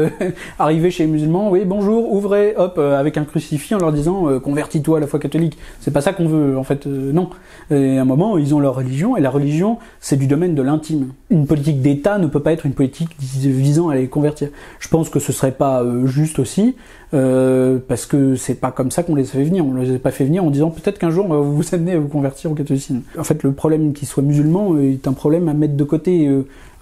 arriver chez les musulmans, oui bonjour, ouvrez, hop, avec un crucifix en leur disant convertis-toi à la foi catholique. C'est pas ça qu'on veut en fait, non. Et à un moment ils ont leur religion et la religion c'est du domaine de l'intime. Une politique d'État ne peut pas être une politique visant à les convertir. Je pense que ce serait pas juste aussi. Parce que c'est pas comme ça qu'on les a fait venir. On les a pas fait venir en disant peut-être qu'un jour on va vous amener à vous convertir au catholicisme. En fait, le problème qu'ils soient musulmans est un problème à mettre de côté.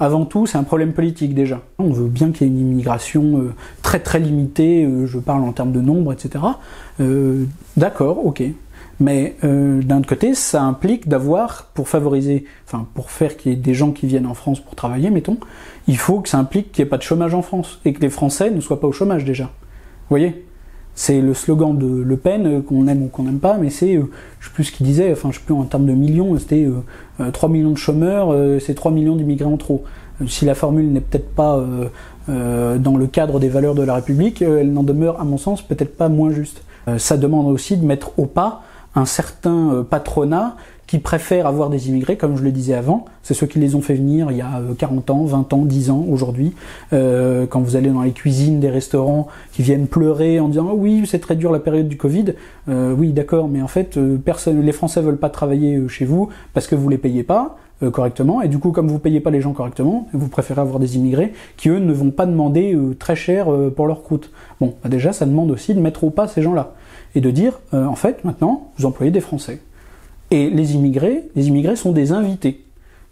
Avant tout, c'est un problème politique déjà. On veut bien qu'il y ait une immigration très très limitée. Je parle en termes de nombre, etc. D'accord, ok. Mais d'un autre côté, ça implique d'avoir, pour faire qu'il y ait des gens qui viennent en France pour travailler, mettons, il faut que ça implique qu'il n'y ait pas de chômage en France et que les Français ne soient pas au chômage déjà. Vous voyez, C'est le slogan de Le Pen, qu'on aime ou qu'on n'aime pas, mais c'est, je sais plus ce qu'il disait, enfin je sais plus en termes de millions, c'était 3 millions de chômeurs, c'est 3 millions d'immigrés en trop. Si la formule n'est peut-être pas dans le cadre des valeurs de la République, elle n'en demeure, à mon sens, peut-être pas moins juste. Ça demande aussi de mettre au pas un certain patronat qui préfèrent avoir des immigrés, comme je le disais avant. C'est ceux qui les ont fait venir il y a 40 ans, 20 ans, 10 ans, aujourd'hui. Quand vous allez dans les cuisines des restaurants qui viennent pleurer en disant « oui, c'est très dur la période du Covid ». Oui, d'accord, mais en fait, les Français veulent pas travailler chez vous parce que vous les payez pas correctement. Et du coup, comme vous payez pas les gens correctement, vous préférez avoir des immigrés qui, eux, ne vont pas demander très cher pour leur croûte. Bon, bah déjà, ça demande aussi de mettre au pas ces gens-là. Et de dire, en fait, maintenant, vous employez des Français. Et les immigrés sont des invités.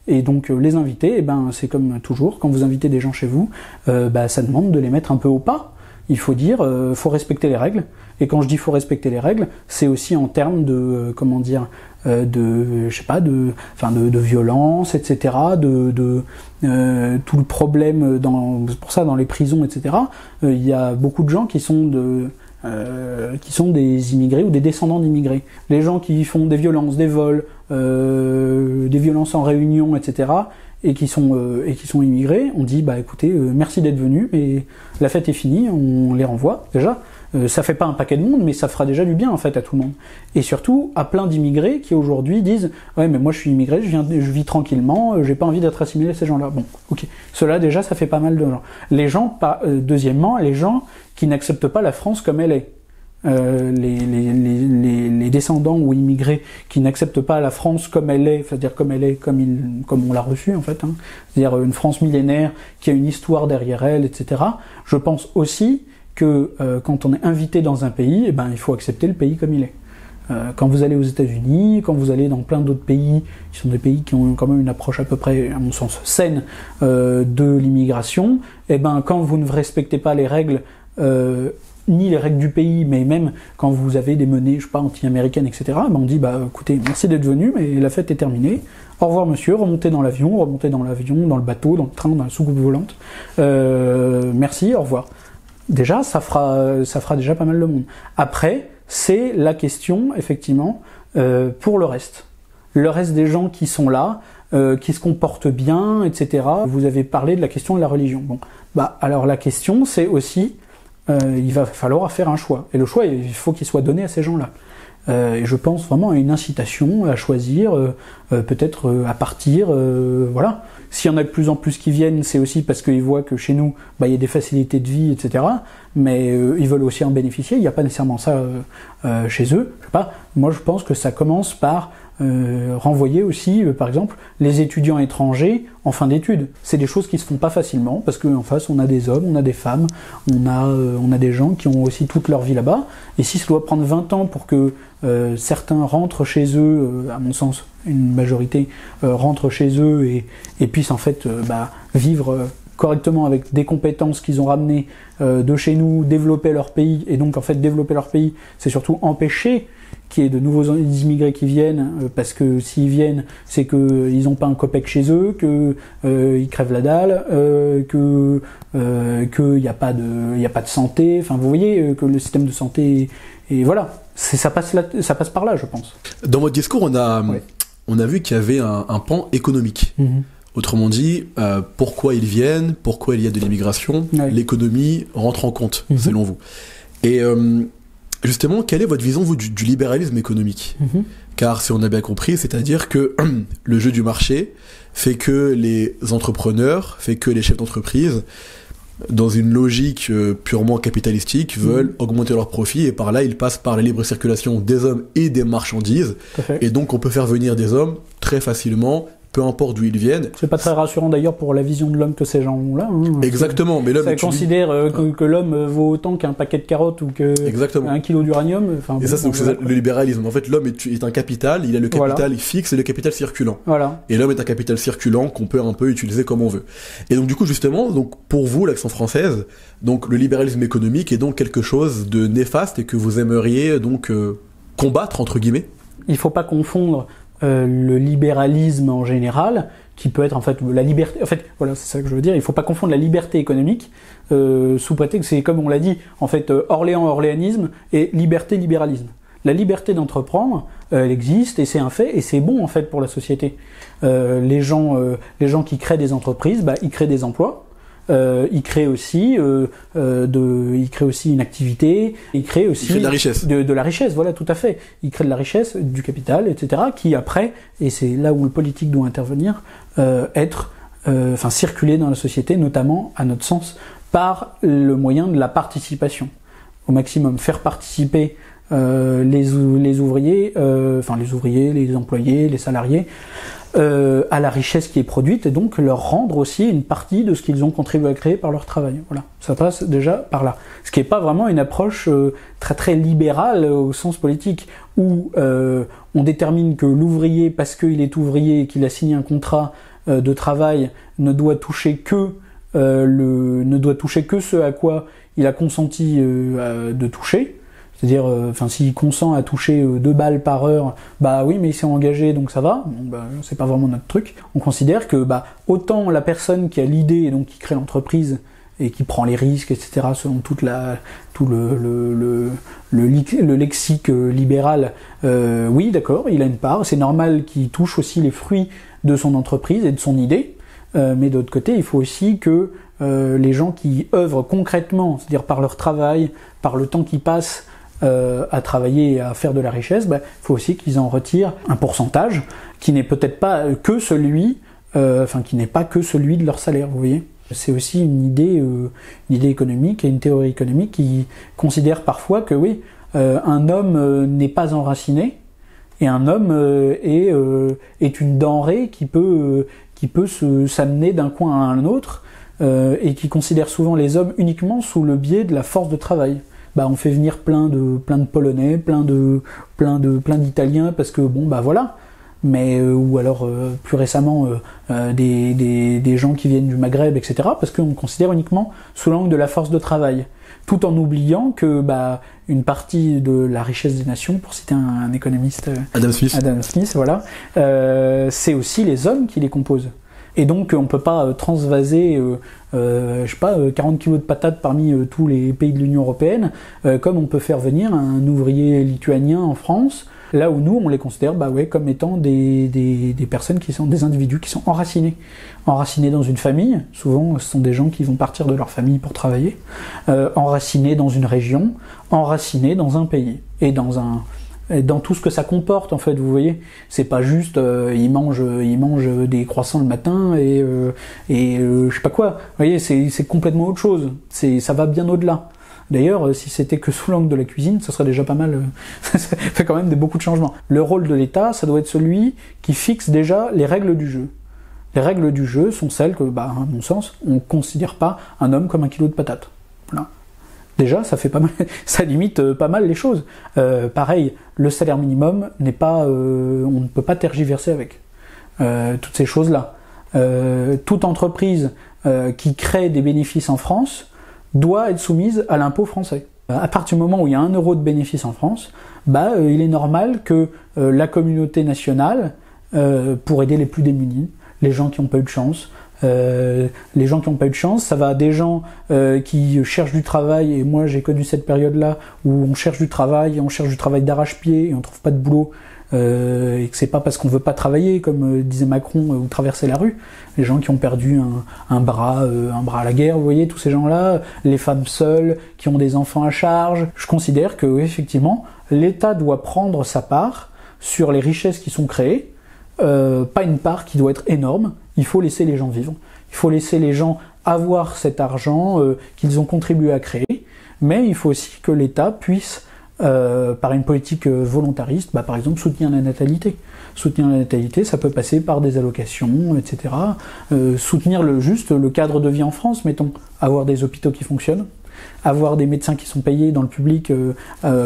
Et donc les invités, eh ben, c'est comme toujours, quand vous invitez des gens chez vous, ça demande de les mettre un peu au pas. Il faut dire, faut respecter les règles. Et quand je dis faut respecter les règles, c'est aussi en termes de, de violence, etc., tout le problème pour ça dans les prisons, etc. Il y a beaucoup de gens qui sont des immigrés ou des descendants d'immigrés. Les gens qui font des violences, des vols, des violences en réunion, etc., et qui sont immigrés, on dit bah écoutez, merci d'être venus, mais la fête est finie, on les renvoie déjà. Ça fait pas un paquet de monde, mais ça fera déjà du bien en fait à tout le monde. Et surtout à plein d'immigrés qui aujourd'hui disent ouais mais moi je suis immigré, je vis tranquillement, j'ai pas envie d'être assimilé à ces gens-là. Bon, ok. Cela déjà ça fait pas mal de gens. Deuxièmement, les gens qui n'acceptent pas la France comme elle est. Les descendants ou immigrés qui n'acceptent pas la France comme elle est, c'est-à-dire comme on l'a reçue en fait, c'est-à-dire une France millénaire qui a une histoire derrière elle, etc. Je pense aussi que quand on est invité dans un pays, il faut accepter le pays comme il est. Quand vous allez aux États-Unis, quand vous allez dans plein d'autres pays, qui sont des pays qui ont quand même une approche à peu près, à mon sens, saine de l'immigration, quand vous ne respectez pas les règles, ni les règles du pays, mais même quand vous avez des menées, je sais pas, anti-américaines, etc., on dit, écoutez, merci d'être venu, mais la fête est terminée. Au revoir monsieur, remontez dans l'avion, dans le bateau, dans le train, dans la soucoupe volante. Merci, au revoir. Déjà, ça fera déjà pas mal de monde. Après, c'est la question, effectivement, pour le reste. Le reste des gens qui sont là, qui se comportent bien, etc. Vous avez parlé de la question de la religion. Bon, alors la question, c'est aussi, il va falloir faire un choix. Et le choix, il faut qu'il soit donné à ces gens-là. Et je pense vraiment à une incitation à choisir, peut-être à partir, voilà. S'il y en a de plus en plus qui viennent, c'est aussi parce qu'ils voient que chez nous, il y a des facilités de vie, etc. Mais ils veulent aussi en bénéficier. Il n'y a pas nécessairement ça chez eux. Je sais pas. Moi, je pense que ça commence par renvoyer aussi, par exemple, les étudiants étrangers en fin d'études. C'est des choses qui se font pas facilement parce qu'en face, on a des hommes, on a des femmes, on a des gens qui ont aussi toute leur vie là-bas. Et si ça doit prendre 20 ans pour que certains rentrent chez eux, à mon sens, une majorité rentre chez eux et puissent en fait vivre correctement avec des compétences qu'ils ont ramenées de chez nous, développer leur pays, et donc en fait développer leur pays, c'est surtout empêcher qu'il y ait de nouveaux immigrés qui viennent, parce que s'ils viennent, c'est qu'ils n'ont pas un copec chez eux, qu'ils crèvent la dalle, qu'il n'y a pas de santé, enfin vous voyez que le système de santé, et voilà, ça passe par là, je pense. Dans votre discours, on a vu qu'il y avait un pan économique. Mm-hmm. Autrement dit, pourquoi ils viennent, pourquoi il y a de l'immigration, l'économie rentre en compte, selon vous. Et justement, quelle est votre vision, vous, du libéralisme économique ? Car si on a bien compris, c'est-à-dire que le jeu du marché fait que les entrepreneurs, fait que les chefs d'entreprise, dans une logique purement capitalistique, veulent augmenter leurs profits, et par là, ils passent par la libre circulation des hommes et des marchandises. Et donc, on peut faire venir des hommes très facilement, peu importe d'où ils viennent. C'est pas très rassurant d'ailleurs pour la vision de l'homme que ces gens ont là. Exactement, mais l'homme... Ça considère que l'homme vaut autant qu'un paquet de carottes ou qu'un kilo d'uranium. Et ça, c'est le libéralisme. En fait, l'homme est un capital, il a le capital fixe et le capital circulant. Voilà. Et l'homme est un capital circulant qu'on peut un peu utiliser comme on veut. Et donc du coup, justement, pour vous, l'Action française, donc le libéralisme économique est donc quelque chose de néfaste et que vous aimeriez donc combattre, entre guillemets. Il faut pas confondre le libéralisme en général, qui peut être en fait la liberté. En fait, voilà, c'est ça que je veux dire. Il faut pas confondre la liberté économique sous prétexte, c'est comme on l'a dit, en fait, orléanisme et libéralisme. La liberté d'entreprendre, elle existe et c'est un fait et c'est bon en fait pour la société. Les gens qui créent des entreprises, ils créent des emplois. Ils créent aussi une activité. Ils créent aussi de la richesse. De la richesse, voilà, tout à fait. Ils créent de la richesse, du capital, etc. Qui après, et c'est là où le politique doit intervenir, circuler dans la société, notamment à notre sens, par le moyen de la participation au maximum, faire participer les ouvriers, les employés, les salariés, à la richesse qui est produite et donc leur rendre aussi une partie de ce qu'ils ont contribué à créer par leur travail. Voilà, ça passe déjà par là. Ce qui n'est pas vraiment une approche très très libérale au sens politique où on détermine que l'ouvrier, parce qu'il est ouvrier et qu'il a signé un contrat de travail, ne doit toucher que ce à quoi il a consenti de toucher. C'est-à-dire, s'il consent à toucher 2 balles par heure, oui, mais il s'est engagé, donc ça va. Bon, c'est pas vraiment notre truc. On considère que, autant la personne qui a l'idée et donc qui crée l'entreprise et qui prend les risques, etc., selon tout le lexique libéral, oui, d'accord, il a une part. C'est normal qu'il touche aussi les fruits de son entreprise et de son idée. Mais d'autre côté, il faut aussi que les gens qui œuvrent concrètement, c'est-à-dire par leur travail, par le temps qu'ils passent à travailler et à faire de la richesse, faut aussi qu'ils en retirent un pourcentage qui n'est peut-être pas que celui, de leur salaire, vous voyez. C'est aussi une idée économique et une théorie économique qui considère parfois que oui, un homme n'est pas enraciné et un homme est une denrée qui peut s'amener d'un coin à un autre et qui considère souvent les hommes uniquement sous le biais de la force de travail. On fait venir plein de Polonais, plein d'Italiens parce que voilà. Mais ou alors plus récemment des gens qui viennent du Maghreb, etc. Parce qu'on considère uniquement sous l'angle de la force de travail, tout en oubliant que une partie de la richesse des nations, pour citer un économiste, Adam Smith, voilà, c'est aussi les hommes qui les composent. Et donc on peut pas transvaser 40 kilos de patates parmi tous les pays de l'Union européenne, comme on peut faire venir un ouvrier lituanien en France, là où nous on les considère comme étant des personnes qui sont des individus qui sont enracinés dans une famille. Souvent ce sont des gens qui vont partir de leur famille pour travailler, enracinés dans une région, enracinés dans un pays et dans tout ce que ça comporte en fait, vous voyez. C'est pas juste ils mangent des croissants le matin et je sais pas quoi. Vous voyez, c'est complètement autre chose. Ça va bien au-delà. D'ailleurs, si c'était que sous l'angle de la cuisine, ça serait déjà pas mal. Ça fait quand même beaucoup de changements. Le rôle de l'État, ça doit être celui qui fixe déjà les règles du jeu. Les règles du jeu sont celles que, à mon sens, on considère pas un homme comme un kilo de patates. Voilà. Déjà, ça fait pas mal, ça limite pas mal les choses. Pareil, le salaire minimum n'est pas, on ne peut pas tergiverser avec toutes ces choses-là. Toute entreprise qui crée des bénéfices en France doit être soumise à l'impôt français. À partir du moment où il y a 1 euro de bénéfice en France, il est normal que la communauté nationale, pour aider les plus démunis, les gens qui n'ont pas eu de chance, ça va des gens qui cherchent du travail, et moi j'ai connu cette période-là où on cherche du travail d'arrache-pied et on trouve pas de boulot, et que c'est pas parce qu'on veut pas travailler, comme disait Macron, ou traverser la rue. Les gens qui ont perdu un bras à la guerre, vous voyez, tous ces gens-là, les femmes seules qui ont des enfants à charge. Je considère que effectivement l'État doit prendre sa part sur les richesses qui sont créées. Pas une part qui doit être énorme, il faut laisser les gens vivre, il faut laisser les gens avoir cet argent qu'ils ont contribué à créer, mais il faut aussi que l'État puisse, par une politique volontariste, par exemple soutenir la natalité. Soutenir la natalité, ça peut passer par des allocations, etc. Soutenir le cadre de vie en France, mettons, avoir des hôpitaux qui fonctionnent, avoir des médecins qui sont payés dans le public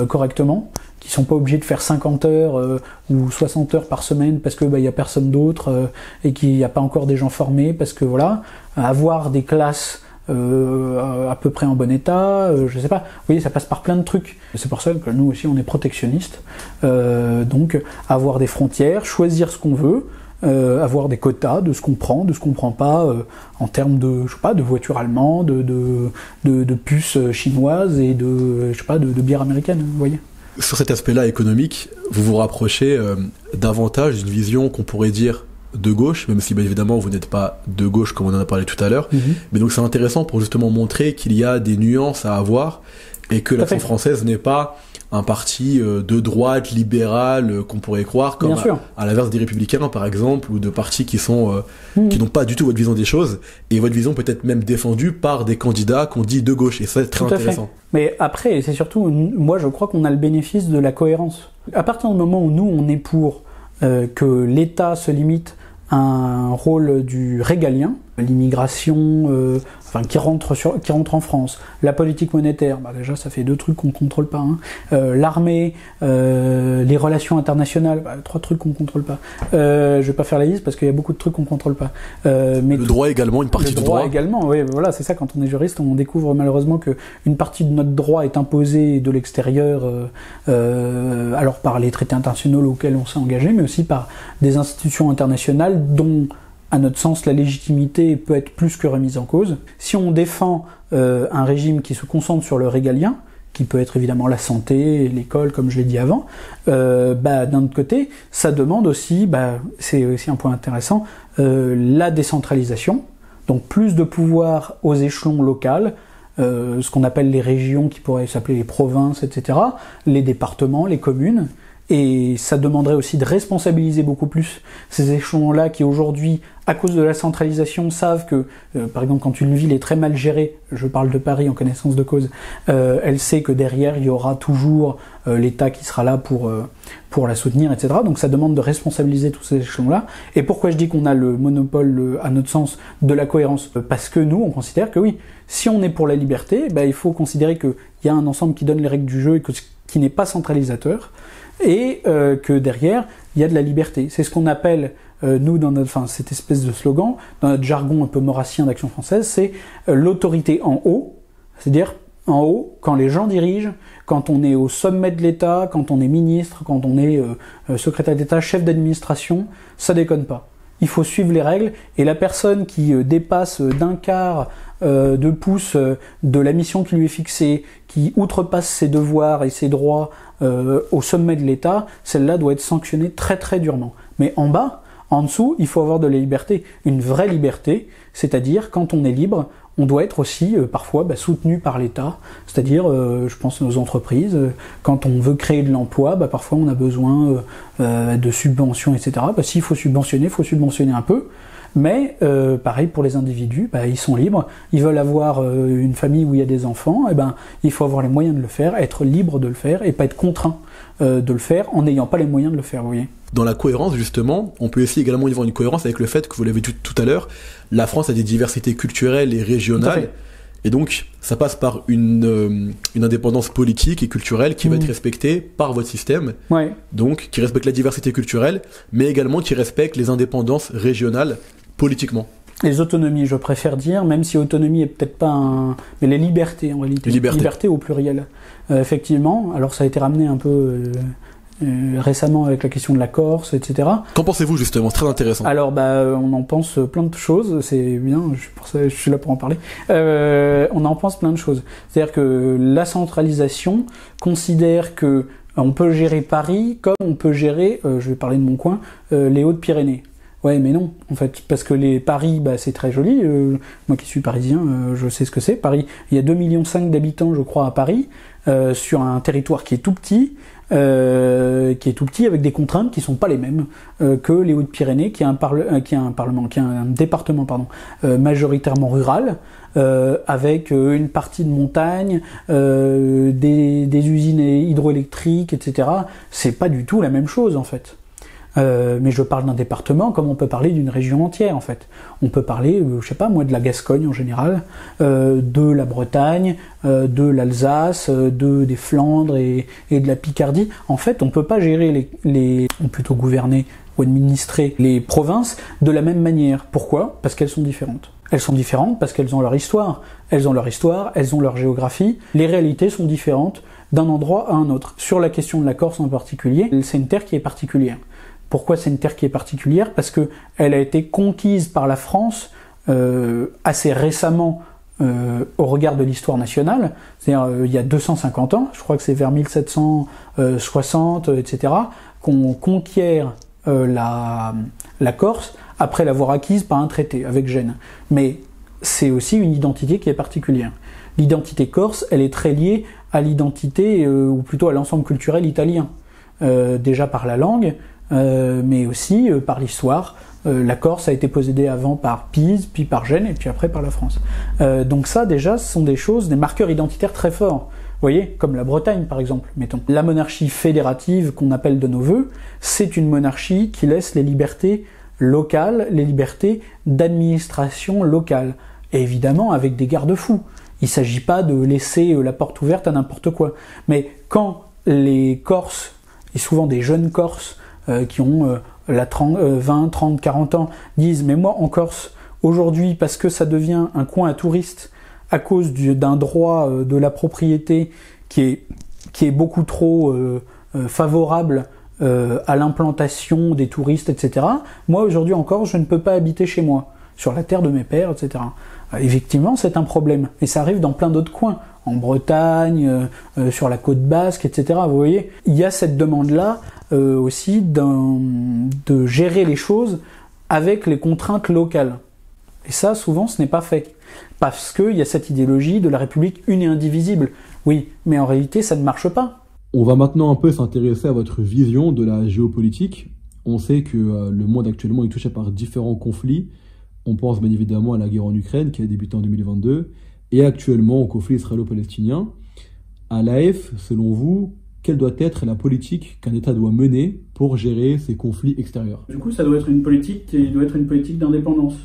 correctement, qui sont pas obligés de faire 50 heures ou 60 heures par semaine parce que y a personne d'autre et qu'il n'y a pas encore des gens formés, parce que voilà, avoir des classes à peu près en bon état, je sais pas, vous voyez, ça passe par plein de trucs. C'est pour ça que nous aussi on est protectionnistes, donc avoir des frontières, choisir ce qu'on veut, avoir des quotas de ce qu'on prend, de ce qu'on prend pas, en termes de, je sais pas, de voitures allemandes, de puces chinoises et de, je sais pas, de bière américaine, vous voyez. Sur cet aspect-là économique, vous vous rapprochez davantage d'une vision qu'on pourrait dire de gauche, même si bien évidemment vous n'êtes pas de gauche comme on en a parlé tout à l'heure. Mais donc c'est intéressant pour justement montrer qu'il y a des nuances à avoir et que l'Action française n'est pas un parti de droite, libéral, qu'on pourrait croire, comme à l'inverse des Républicains par exemple, ou de partis qui sont qui n'ont pas du tout votre vision des choses, et votre vision peut être même défendue par des candidats qu'on dit de gauche, et ça c'est très intéressant. Mais après, c'est surtout, moi je crois qu'on a le bénéfice de la cohérence. À partir du moment où nous on est pour que l'État se limite à un rôle du régalien, l'immigration qui rentre en France, la politique monétaire, déjà ça fait 2 trucs qu'on contrôle pas, l'armée, les relations internationales, 3 trucs qu'on contrôle pas. Je vais pas faire la liste parce qu'il y a beaucoup de trucs qu'on contrôle pas. Mais le droit également, une partie du droit. Le droit également, oui, voilà, c'est ça, quand on est juriste, on découvre malheureusement que une partie de notre droit est imposée de l'extérieur, alors par les traités internationaux auxquels on s'est engagé, mais aussi par des institutions internationales dont à notre sens, la légitimité peut être plus que remise en cause. Si on défend un régime qui se concentre sur le régalien, qui peut être évidemment la santé, l'école, comme je l'ai dit avant, d'un autre côté, ça demande aussi, c'est aussi un point intéressant, la décentralisation, donc plus de pouvoir aux échelons locaux, ce qu'on appelle les régions, qui pourraient s'appeler les provinces, etc., les départements, les communes. Et ça demanderait aussi de responsabiliser beaucoup plus ces échelons-là qui aujourd'hui, à cause de la centralisation, savent que, par exemple, quand une ville est très mal gérée, je parle de Paris en connaissance de cause, elle sait que derrière, il y aura toujours l'État qui sera là pour la soutenir, etc. Donc ça demande de responsabiliser tous ces échelons-là. Et pourquoi je dis qu'on a le monopole, à notre sens, de la cohérence ? Parce que nous, on considère que oui, si on est pour la liberté, il faut considérer qu'il y a un ensemble qui donne les règles du jeu et qui n'est pas centralisateur, et que derrière, il y a de la liberté. C'est ce qu'on appelle, nous, dans cette espèce de slogan, dans notre jargon un peu maurassien d'Action française, c'est l'autorité en haut, c'est-à-dire en haut, quand les gens dirigent, quand on est au sommet de l'État, quand on est ministre, quand on est secrétaire d'État, chef d'administration, ça déconne pas. Il faut suivre les règles, et la personne qui dépasse d'un quart de pouce de la mission qui lui est fixée, qui outrepasse ses devoirs et ses droits au sommet de l'État, celle-là doit être sanctionnée très très durement. Mais en bas, en dessous, il faut avoir de la liberté, une vraie liberté, c'est-à-dire quand on est libre, on doit être aussi parfois soutenu par l'État, c'est-à-dire, je pense aux entreprises, quand on veut créer de l'emploi, parfois on a besoin de subventions, etc. S'il faut subventionner un peu, mais pareil pour les individus, ils sont libres, ils veulent avoir une famille où il y a des enfants, il faut avoir les moyens de le faire, être libre de le faire et pas être contraint de le faire en n'ayant pas les moyens de le faire, vous voyez. Dans la cohérence, justement, on peut aussi également y voir une cohérence avec le fait que, vous l'avez dit tout à l'heure, la France a des diversités culturelles et régionales, et donc ça passe par une indépendance politique et culturelle qui va être respectée par votre système, donc qui respecte la diversité culturelle, mais également qui respecte les indépendances régionales politiquement. Les autonomies, je préfère dire, même si autonomie est peut-être pas un... Mais les libertés, en réalité. Liberté au pluriel. Effectivement, alors ça a été ramené un peu récemment avec la question de la Corse, etc. Qu'en pensez-vous, justement ? C'est très intéressant. Alors, on en pense plein de choses, c'est bien, je suis là pour en parler. On en pense plein de choses. C'est-à-dire que la centralisation considère que on peut gérer Paris comme on peut gérer, je vais parler de mon coin, les Hautes-Pyrénées. Ouais, mais non, en fait, parce que Paris, c'est très joli. Moi qui suis parisien, je sais ce que c'est. Paris, il y a 2,5 millions d'habitants, je crois, à Paris, sur un territoire qui est tout petit, avec des contraintes qui sont pas les mêmes que les Hautes-Pyrénées, qui a un département majoritairement rural, avec une partie de montagne, des usines hydroélectriques, etc. C'est pas du tout la même chose, en fait. Mais je parle d'un département comme on peut parler d'une région entière, en fait. On peut parler, je sais pas moi, de la Gascogne en général, de la Bretagne, de l'Alsace, des Flandres et de la Picardie. En fait, on peut pas gérer ou plutôt gouverner ou administrer les provinces de la même manière. Pourquoi ? Parce qu'elles sont différentes. Elles sont différentes parce qu'elles ont leur histoire. Elles ont leur géographie. Les réalités sont différentes d'un endroit à un autre. Sur la question de la Corse en particulier, c'est une terre qui est particulière. Pourquoi c'est une terre qui est particulière? Parce que elle a été conquise par la France assez récemment au regard de l'histoire nationale, c'est-à-dire il y a 250 ans, je crois que c'est vers 1760, etc., qu'on conquiert la Corse après l'avoir acquise par un traité avec Gênes. Mais c'est aussi une identité qui est particulière. L'identité corse, elle est très liée à l'identité, ou plutôt à l'ensemble culturel italien. Déjà par la langue, mais aussi par l'histoire. La Corse a été possédée avant par Pise, puis par Gênes, et puis après par la France. Donc ça, déjà, ce sont des choses, des marqueurs identitaires très forts. Vous voyez, comme la Bretagne, par exemple, mettons. La monarchie fédérative qu'on appelle de nos voeux, c'est une monarchie qui laisse les libertés locales, les libertés d'administration locale. Et évidemment, avec des garde-fous. Il ne s'agit pas de laisser la porte ouverte à n'importe quoi. Mais quand les Corses, et souvent des jeunes Corses, qui ont 20, 30, 40 ans, disent « Mais moi, en Corse, aujourd'hui, parce que ça devient un coin à touristes, à cause d'un droit de la propriété qui est beaucoup trop favorable à l'implantation des touristes, etc. Moi, aujourd'hui en Corse, je ne peux pas habiter chez moi, sur la terre de mes pères, etc. » Effectivement, c'est un problème. Et ça arrive dans plein d'autres coins, en Bretagne, sur la côte basque, etc. Vous voyez, il y a cette demande-là aussi de gérer les choses avec les contraintes locales. Et ça, souvent, ce n'est pas fait. Parce qu'il y a cette idéologie de la République une et indivisible. Oui, mais en réalité, ça ne marche pas. On va maintenant un peu s'intéresser à votre vision de la géopolitique. On sait que le monde actuellement est touché par différents conflits. On pense bien évidemment à la guerre en Ukraine qui a débuté en 2022 et actuellement au conflit israélo-palestinien. À l'AF, selon vous, quelle doit être la politique qu'un État doit mener pour gérer ces conflits extérieurs? Du coup, ça doit être une politique qui doit être une politique d'indépendance.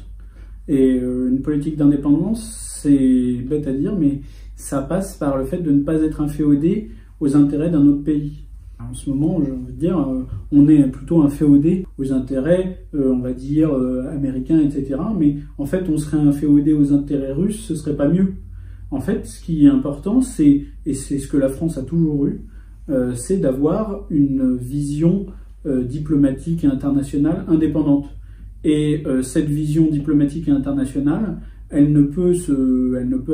Et une politique d'indépendance, c'est bête à dire, mais ça passe par le fait de ne pas être inféodé aux intérêts d'un autre pays. En ce moment, j'ai envie de dire, on est plutôt inféodé aux intérêts, on va dire, américains, etc. Mais en fait, on serait inféodé aux intérêts russes, ce serait pas mieux. En fait, ce qui est important, et c'est ce que la France a toujours eu, c'est d'avoir une vision diplomatique et internationale indépendante. Et cette vision diplomatique et internationale, elle ne peut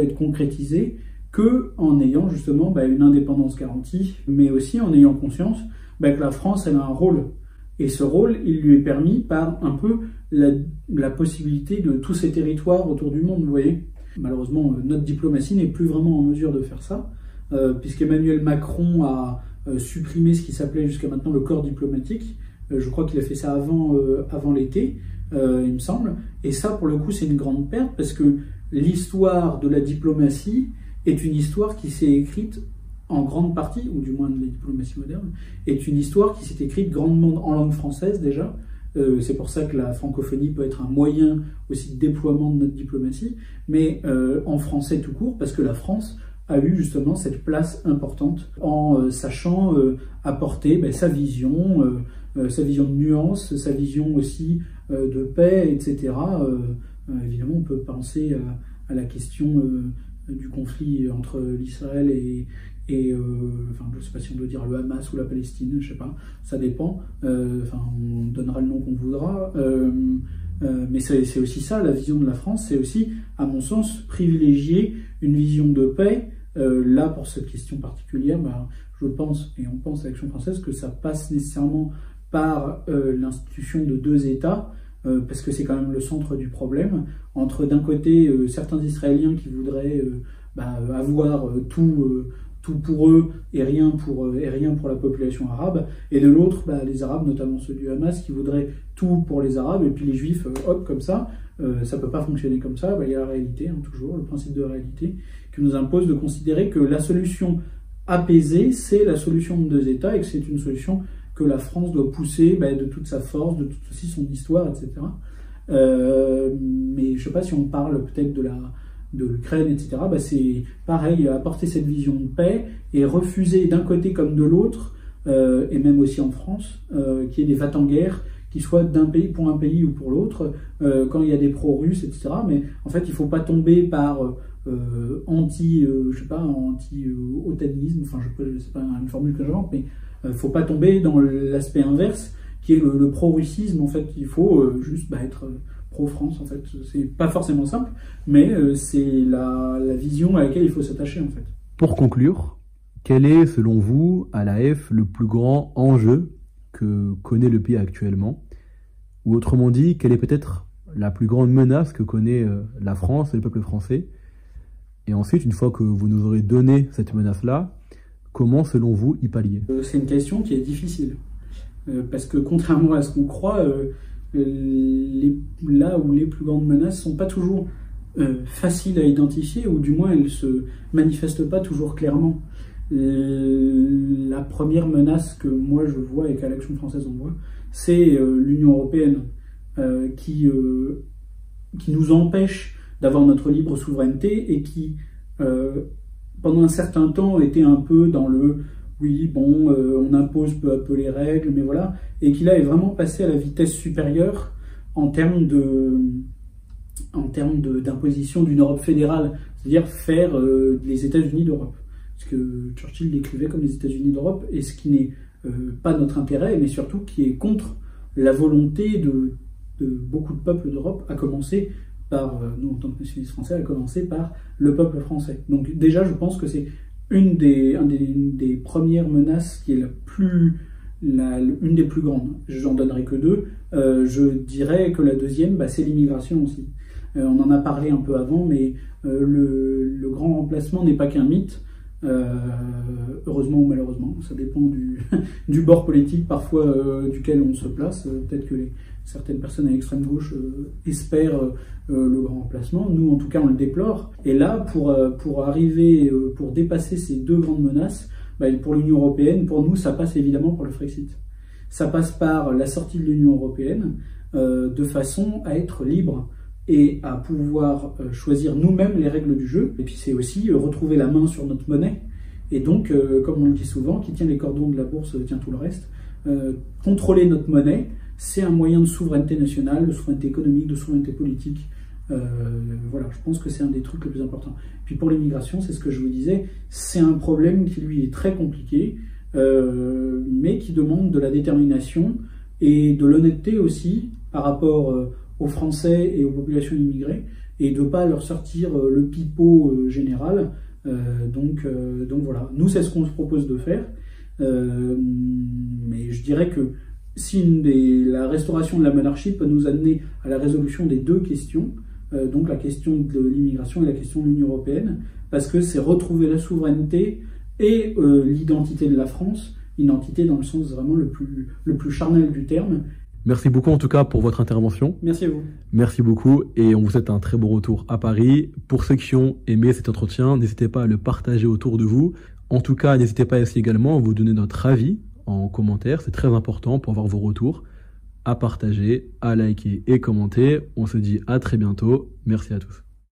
être concrétisée que en ayant justement une indépendance garantie, mais aussi en ayant conscience que la France, elle a un rôle. Et ce rôle, il lui est permis par un peu la possibilité de tous ces territoires autour du monde, vous voyez. Malheureusement, notre diplomatie n'est plus vraiment en mesure de faire ça, puisqu'Emmanuel Macron a supprimé ce qui s'appelait jusqu'à maintenant le corps diplomatique. Je crois qu'il a fait ça avant l'été, il me semble. Et ça, pour le coup, c'est une grande perte, parce que l'histoire de la diplomatie est une histoire qui s'est écrite en grande partie, ou du moins de la diplomatie moderne, est une histoire qui s'est écrite grandement en langue française déjà. C'est pour ça que la francophonie peut être un moyen aussi de déploiement de notre diplomatie, mais en français tout court, parce que la France a eu justement cette place importante en sachant apporter sa vision de nuance, sa vision aussi de paix, etc. Évidemment, on peut penser à la question du conflit entre l'Israël et enfin, je ne sais pas si on doit dire le Hamas ou la Palestine, je ne sais pas, ça dépend, on donnera le nom qu'on voudra, mais c'est aussi ça, la vision de la France, c'est aussi, à mon sens, privilégier une vision de paix. Là, pour cette question particulière, je pense, et on pense à l'Action française, que ça passe nécessairement par l'institution de deux États, parce que c'est quand même le centre du problème, entre d'un côté certains Israéliens qui voudraient avoir tout pour eux et rien pour la population arabe, et de l'autre les Arabes, notamment ceux du Hamas, qui voudraient tout pour les Arabes, et puis les Juifs, hop, comme ça. Ça ne peut pas fonctionner comme ça. Il y a la réalité, toujours, le principe de réalité, qui nous impose de considérer que la solution apaisée, c'est la solution de deux États, et que c'est une solution que la France doit pousser de toute sa force, de toute aussi son histoire, etc. Mais je ne sais pas si on parle peut-être de l'Ukraine, etc. C'est pareil, apporter cette vision de paix et refuser d'un côté comme de l'autre, et même aussi en France, qu'il y ait des va-t-en-guerre, qui soient d'un pays pour un pays ou pour l'autre, quand il y a des pro-russes, etc. Mais en fait, il ne faut pas tomber par anti-otanisme, enfin, c'est pas une formule que j'invente, mais il ne faut pas tomber dans l'aspect inverse, qui est le pro-russisme. En fait, il faut juste être pro-France. En fait, c'est pas forcément simple, mais c'est la vision à laquelle il faut s'attacher en fait. Pour conclure, quel est selon vous à l'AF le plus grand enjeu que connaît le pays actuellement? Ou autrement dit, quelle est peut-être la plus grande menace que connaît la France et le peuple français? Et ensuite, une fois que vous nous aurez donné cette menace-là, comment, selon vous, y pallier? C'est une question qui est difficile. Parce que contrairement à ce qu'on croit, là où les plus grandes menaces ne sont pas toujours faciles à identifier, ou du moins elles ne se manifestent pas toujours clairement. La première menace que moi je vois et qu'à l'Action française on voit, c'est l'Union européenne qui nous empêche d'avoir notre libre souveraineté et qui, pendant un certain temps, était un peu dans le « oui, bon, on impose peu à peu les règles, mais voilà », et qui là est vraiment passé à la vitesse supérieure en termes d'imposition d'une Europe fédérale, c'est-à-dire faire les États-Unis d'Europe. Ce que Churchill décrivait comme les États-Unis d'Europe, et ce qui n'est pas notre intérêt, mais surtout qui est contre la volonté de beaucoup de peuples d'Europe, à commencer par, nous en tant que nationalistes français, à commencer par le peuple français. Donc déjà, je pense que c'est une des premières menaces qui est une des plus grandes. J'en donnerai que deux. Je dirais que la deuxième, c'est l'immigration aussi. On en a parlé un peu avant, mais le grand remplacement n'est pas qu'un mythe. Heureusement ou malheureusement, ça dépend du bord politique parfois duquel on se place. Peut-être que certaines personnes à l'extrême gauche espèrent le grand remplacement. Nous, en tout cas, on le déplore. Et là, pour arriver, pour dépasser ces deux grandes menaces, pour l'Union européenne, pour nous, ça passe évidemment par le Frexit. Ça passe par la sortie de l'Union européenne de façon à être libre et à pouvoir choisir nous-mêmes les règles du jeu. Et puis c'est aussi retrouver la main sur notre monnaie. Et donc, comme on le dit souvent, qui tient les cordons de la bourse tient tout le reste. Contrôler notre monnaie, c'est un moyen de souveraineté nationale, de souveraineté économique, de souveraineté politique. Voilà, je pense que c'est un des trucs les plus importants. Puis pour l'immigration, c'est ce que je vous disais, c'est un problème qui lui est très compliqué, mais qui demande de la détermination et de l'honnêteté aussi par rapport aux Français et aux populations immigrées, et de ne pas leur sortir le pipeau général. Donc voilà, nous c'est ce qu'on se propose de faire, mais je dirais que si la restauration de la monarchie peut nous amener à la résolution des deux questions, donc la question de l'immigration et la question de l'Union européenne, parce que c'est retrouver la souveraineté et l'identité de la France, identité dans le sens vraiment le plus charnel du terme. Merci beaucoup en tout cas pour votre intervention. Merci à vous. Merci beaucoup et on vous souhaite un très beau retour à Paris. Pour ceux qui ont aimé cet entretien, n'hésitez pas à le partager autour de vous. En tout cas, n'hésitez pas aussi également à vous donner notre avis en commentaire. C'est très important pour avoir vos retours. À partager, à liker et commenter. On se dit à très bientôt. Merci à tous.